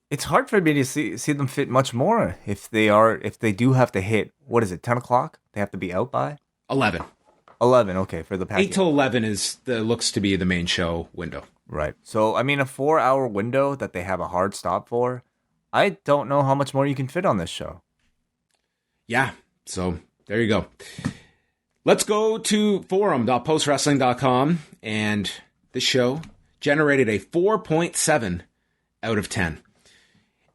It's hard for me to see them fit much more if they do have to hit, what is it, 10 o'clock? They have to be out by? 11. 11, okay, for the package. 8 to 11 looks to be the main show window. Right. So, I mean, a 4-hour window that they have a hard stop for, I don't know how much more you can fit on this show. Yeah, so there you go. Let's go to forum.postwrestling.com, and this show generated a 4.7 out of 10.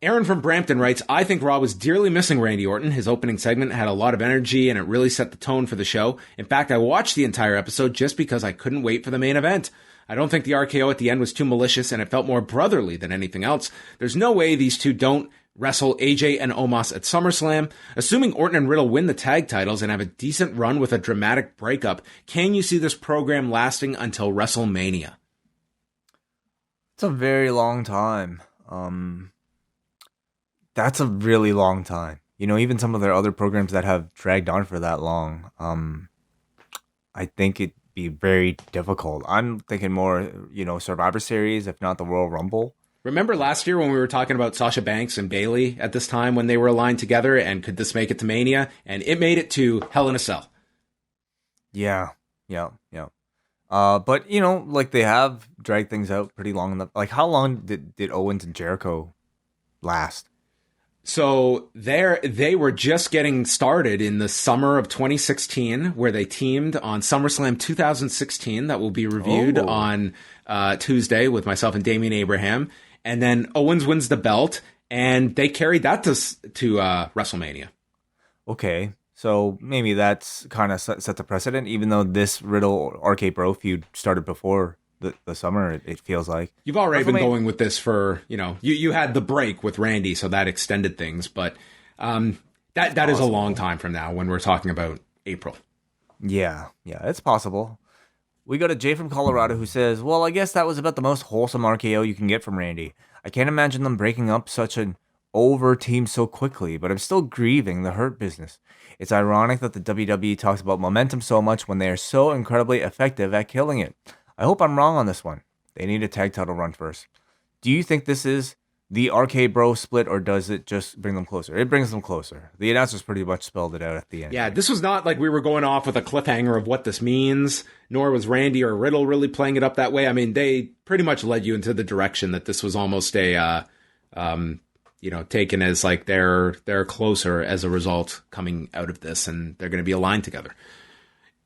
Aaron from Brampton writes, I think Raw was dearly missing Randy Orton. His opening segment had a lot of energy, and it really set the tone for the show. In fact, I watched the entire episode just because I couldn't wait for the main event. I don't think the RKO at the end was too malicious, and it felt more brotherly than anything else. There's no way these two don't wrestle AJ and Omos at SummerSlam. Assuming Orton and Riddle win the tag titles and have a decent run with a dramatic breakup, can you see this program lasting until WrestleMania? It's a very long time. That's a really long time. You know, even some of their other programs that have dragged on for that long, I think it'd be very difficult. I'm thinking more, Survivor Series, if not the Royal Rumble. Remember last year when we were talking about Sasha Banks and Bayley at this time when they were aligned together, and could this make it to Mania? And it made it to Hell in a Cell. Yeah. But, like they have dragged things out pretty long. Like, how long did Owens and Jericho last? So they were just getting started in the summer of 2016, where they teamed on SummerSlam 2016. That will be reviewed on Tuesday with myself and Damian Abraham. And then Owens wins the belt, and they carried that to WrestleMania. Okay, so maybe that's kind of set the precedent, even though this Riddle RK Bro feud started before the summer, it feels like. You've already been going with this for, you had the break with Randy, so that extended things, but that is a long time from now when we're talking about April. Yeah, it's possible. We got a Jay from Colorado who says, well, I guess that was about the most wholesome RKO you can get from Randy. I can't imagine them breaking up such an over team so quickly, but I'm still grieving the Hurt Business. It's ironic that the WWE talks about momentum so much when they are so incredibly effective at killing it. I hope I'm wrong on this one. They need a tag title run first. Do you think this is the RK Bro split, or does it just bring them closer? It brings them closer. The announcers pretty much spelled it out at the end. Yeah, this was not like we were going off with a cliffhanger of what this means, nor was Randy or Riddle really playing it up that way. I mean, they pretty much led you into the direction that this was almost a, taken as like they're closer as a result coming out of this, and they're going to be aligned together.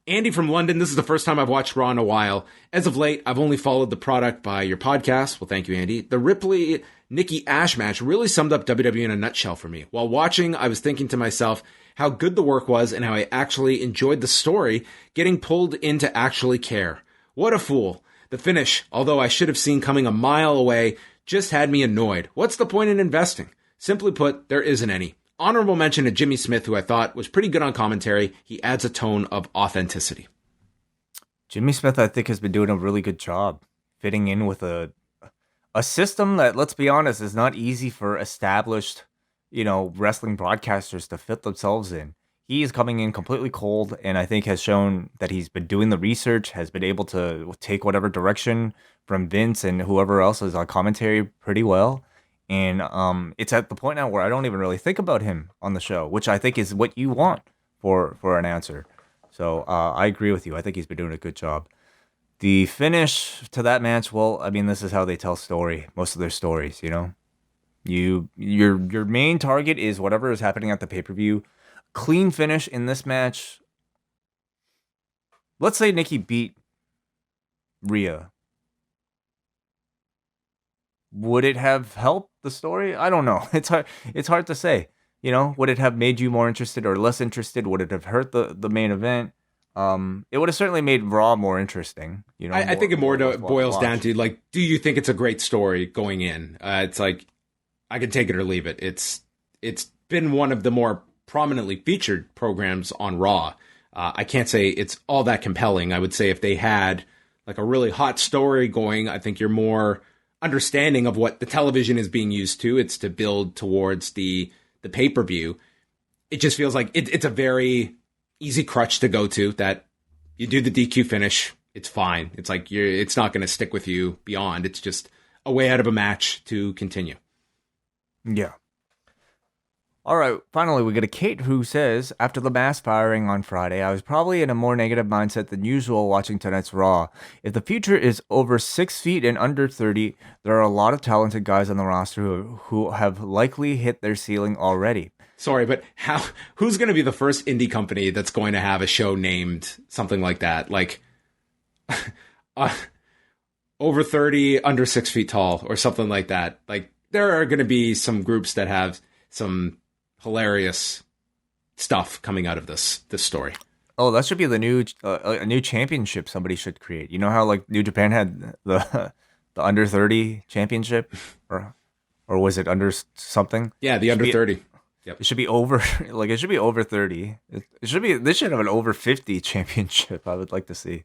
Andy from London, this is the first time I've watched Raw in a while. As of late, I've only followed the product by your podcast. Well, thank you, Andy. The Ripley-Nikki Ash match really summed up WWE in a nutshell for me. While watching, I was thinking to myself how good the work was and how I actually enjoyed the story, getting pulled in to actually care. What a fool. The finish, although I should have seen coming a mile away, just had me annoyed. What's the point in investing? Simply put, there isn't any. Honorable mention to Jimmy Smith, who I thought was pretty good on commentary. He adds a tone of authenticity. Jimmy Smith, I think, has been doing a really good job fitting in with a system that, let's be honest, is not easy for established, wrestling broadcasters to fit themselves in. He is coming in completely cold, and I think has shown that he's been doing the research, has been able to take whatever direction from Vince and whoever else is on commentary pretty well. And it's at the point now where I don't even really think about him on the show, which I think is what you want for an answer. So I agree with you. I think he's been doing a good job. The finish to that match, well, I mean, this is how they tell most of their stories, Your main target is whatever is happening at the pay-per-view. Clean finish in this match. Let's say Nikki beat Rhea. Would it have helped the story? I don't know. It's hard to say. Would it have made you more interested or less interested? Would it have hurt the main event? It would have certainly made Raw more interesting. I think it more boils down to, like, do you think it's a great story going in? It's like, I can take it or leave it. It's been one of the more prominently featured programs on Raw. I can't say it's all that compelling. I would say if they had like a really hot story going, I think you're more understanding of what the television is being used to. It's to build towards the pay-per-view. It just feels like it's a very easy crutch to go to, that you do the DQ finish, it's fine. It's like it's not going to stick with you beyond. It's just a way out of a match to continue. Yeah. All right, finally, we get a Kate who says, after the mass firing on Friday, I was probably in a more negative mindset than usual watching tonight's Raw. If the future is over 6 feet and under 30, there are a lot of talented guys on the roster who have likely hit their ceiling already. Sorry, but who's going to be the first indie company that's going to have a show named something like that? Like, over 30, under 6 feet tall, or something like that. Like, there are going to be some groups that have some hilarious stuff coming out of this story. Oh, that should be the new a new championship somebody should create. You know how like New Japan had the under 30 championship, or was it under something? Yeah, the under 30. Yep. It should be over it should be over 30. They should have an over 50 championship. I would like to see.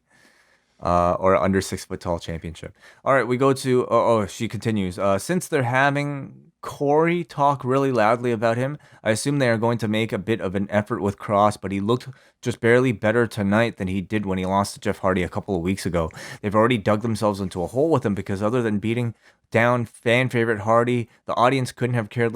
Or under 6 foot tall championship. All right, we go to she continues. Since they're having Corey talk really loudly about him, I assume they are going to make a bit of an effort with Kross, but he looked just barely better tonight than he did when he lost to Jeff Hardy a couple of weeks ago. They've already dug themselves into a hole with him because other than beating down fan favorite Hardy, the audience couldn't have cared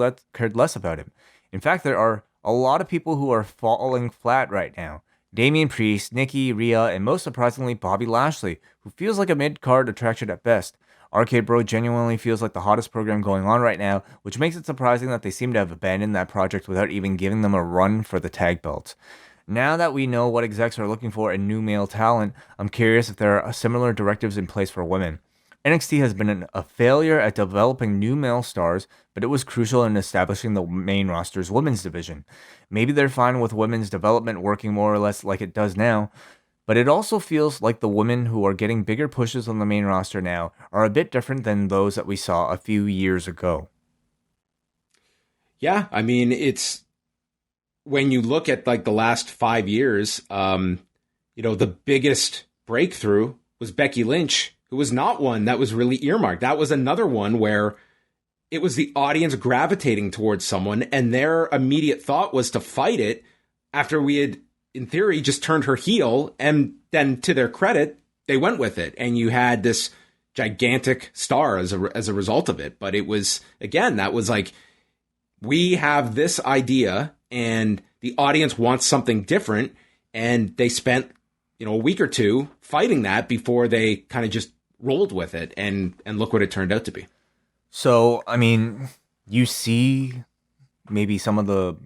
less about him. In fact, there are a lot of people who are falling flat right now. Damian Priest, Nikki, Rhea, and most surprisingly, Bobby Lashley, who feels like a mid-card attraction at best. RK Bro genuinely feels like the hottest program going on right now, which makes it surprising that they seem to have abandoned that project without even giving them a run for the tag belts. Now that we know what execs are looking for in new male talent, I'm curious if there are similar directives in place for women. NXT has been a failure at developing new male stars, but it was crucial in establishing the main roster's women's division. Maybe they're fine with women's development working more or less like it does now, but it also feels like the women who are getting bigger pushes on the main roster now are a bit different than those that we saw a few years ago. Yeah, I mean, it's when you look at like the last 5 years, the biggest breakthrough was Becky Lynch, who was not one that was really earmarked. That was another one where it was the audience gravitating towards someone, and their immediate thought was to fight it after we had, in theory, just turned her heel. And then, to their credit, they went with it. And you had this gigantic star as a result of it. But it was, again, that was like, we have this idea and the audience wants something different, and they spent, a week or two fighting that before they kind of just rolled with it, and look what it turned out to be. So, I mean, you see maybe some of the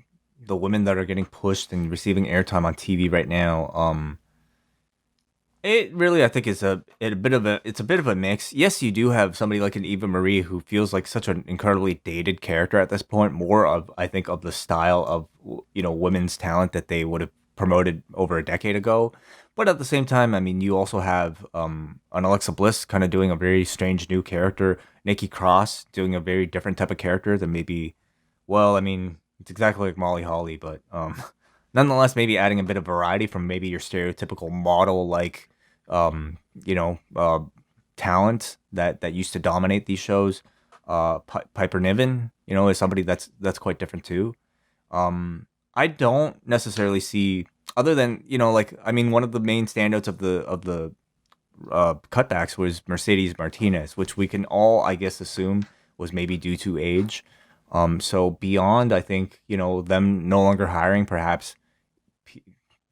women that are getting pushed and receiving airtime on TV right now. It really, I think, is a bit of a mix. Yes, you do have somebody like an Eva Marie who feels like such an incredibly dated character at this point, more of, I think, of the style of, women's talent that they would have promoted over a decade ago. But at the same time, I mean, you also have an Alexa Bliss kind of doing a very strange new character, Nikki Cross doing a very different type of character than maybe, well, I mean, it's exactly like Molly Holly, but nonetheless, maybe adding a bit of variety from maybe your stereotypical model, like, talent that used to dominate these shows. Piper Niven, is somebody that's quite different too. I don't necessarily see, other than, one of the main standouts of the cutbacks was Mercedes Martinez, which we can all, I guess, assume was maybe due to age. So beyond, I think, them no longer hiring perhaps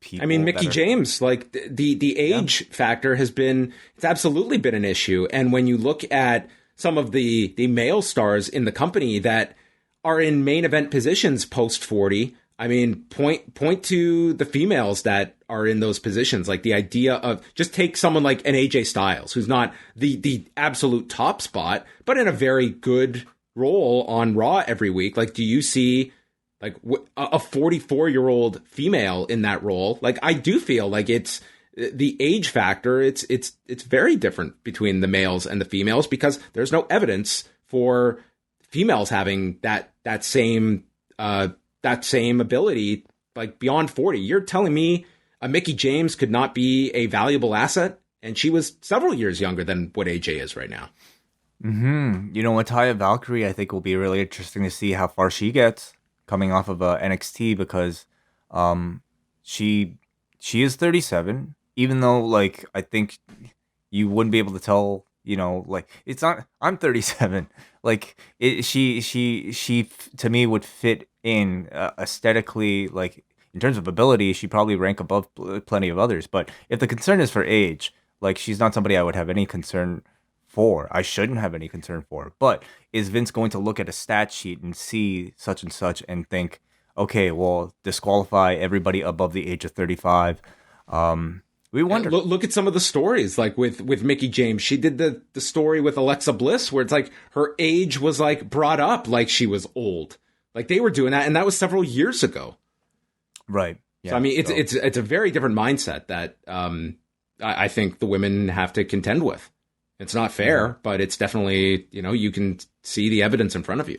people. I mean, Mickie James, like the age factor it's absolutely been an issue. And when you look at some of the male stars in the company that are in main event positions post 40, I mean, point to the females that are in those positions. Like the idea of just take someone like an AJ Styles, who's not the absolute top spot, but in a very good role on Raw every week. Like, do you see like a 44-year-old female in that role? Like, I do feel like it's the age factor. It's very different between the males and the females because there's no evidence for females having that same ability, like beyond 40. You're telling me a Mickie James could not be a valuable asset? And she was several years younger than what AJ is right now. Mm-hmm. Taya Valkyrie, I think, will be really interesting to see how far she gets coming off of NXT, because she is 37, even though, like, I think you wouldn't be able to tell, like, it's not, I'm 37. Like, she to me would fit in aesthetically, like, in terms of ability, she probably rank above plenty of others. But if the concern is for age, like, she's not somebody I would have any concern for. I shouldn't have any concern for. But is Vince going to look at a stat sheet and see such and such and think, okay, well, disqualify everybody above the age of 35? We wonder. Look at some of the stories, like with Mickie James. She did the story with Alexa Bliss, where it's like her age was like brought up like she was old. Like they were doing that, and that was several years ago. Right. Yeah. So I mean, it's a very different mindset that I think the women have to contend with. It's not fair, but it's definitely, you can see the evidence in front of you.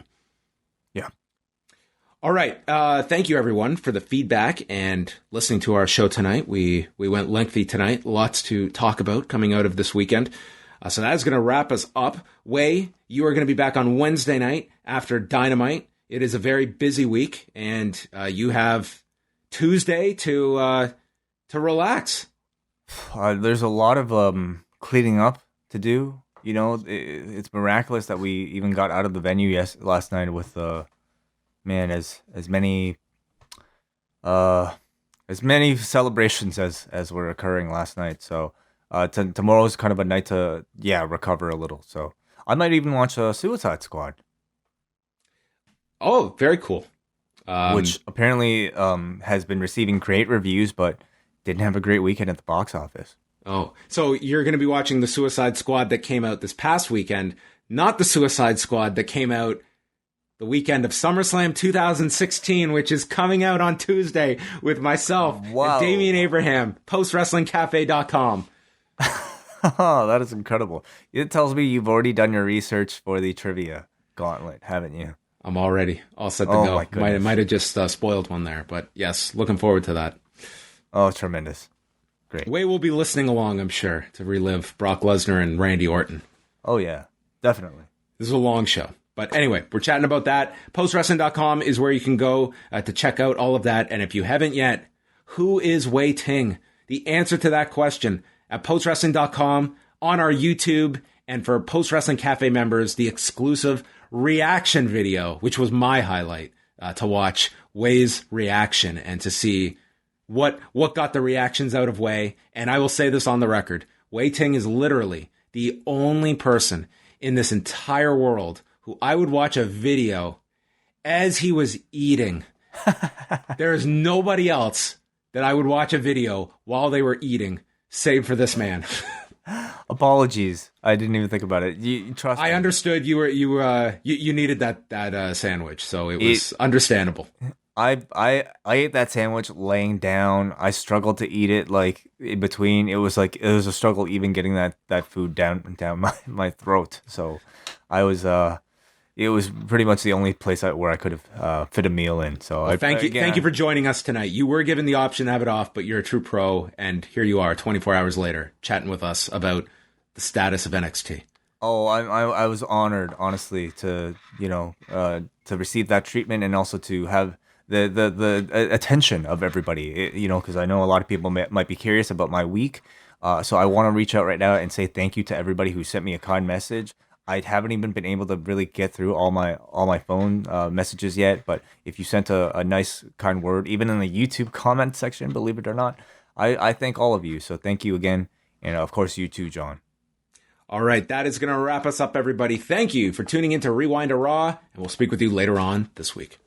Yeah. All right. Thank you, everyone, for the feedback and listening to our show tonight. We went lengthy tonight. Lots to talk about coming out of this weekend. So that is going to wrap us up. Wai, you are going to be back on Wednesday night after Dynamite. It is a very busy week, and you have Tuesday to relax. There's a lot of cleaning up to do. It's miraculous that we even got out of the venue last night with as many celebrations as were occurring last night. So tomorrow is kind of a night to recover a little. So I might even watch Suicide Squad. Oh, very cool. Which apparently has been receiving great reviews, but didn't have a great weekend at the box office. Oh, so you're going to be watching the Suicide Squad that came out this past weekend, not the Suicide Squad that came out the weekend of SummerSlam 2016, which is coming out on Tuesday with myself and Damian Abraham, postwrestlingcafe.com. Oh, that is incredible. It tells me you've already done your research for the trivia gauntlet, haven't you? I'm already all set to go. My goodness. Might have just spoiled one there, but yes, looking forward to that. Oh, tremendous. Great. Wai will be listening along, I'm sure, to relive Brock Lesnar and Randy Orton. Oh, yeah, definitely. This is a long show. But anyway, we're chatting about that. Postwrestling.com is where you can go to check out all of that. And if you haven't yet, who is Wai Ting? The answer to that question at postwrestling.com, on our YouTube, And for Post Wrestling Cafe members, the exclusive reaction video, which was my highlight, to watch Wai's reaction and to see what got the reactions out of Wai. And I will say this on the record. Wai Ting is literally the only person in this entire world who I would watch a video as he was eating. There is nobody else that I would watch a video while they were eating, save for this man. Apologies, I didn't even think about it. You trust me. I understood you needed that sandwich, so it was understandable. I ate that sandwich laying down. I struggled to eat it like in between. It was a struggle even getting that food down my throat. So I was it was pretty much the only place where I could have fit a meal in. So well, thank you for joining us tonight. You were given the option to have it off, but you're a true pro, and here you are 24 hours later chatting with us about the status of NXT. Oh, I was honored, honestly, to to receive that treatment and also to have the attention of everybody. Because I know a lot of people might be curious about my week. So I want to reach out right now and say thank you to everybody who sent me a kind message. I haven't even been able to really get through all my phone messages yet. But if you sent a nice kind word, even in the YouTube comment section, believe it or not, I thank all of you. So thank you again, and of course you too, John. All right, that is going to wrap us up, everybody. Thank you for tuning in to Rewind to Raw, and we'll speak with you later on this week.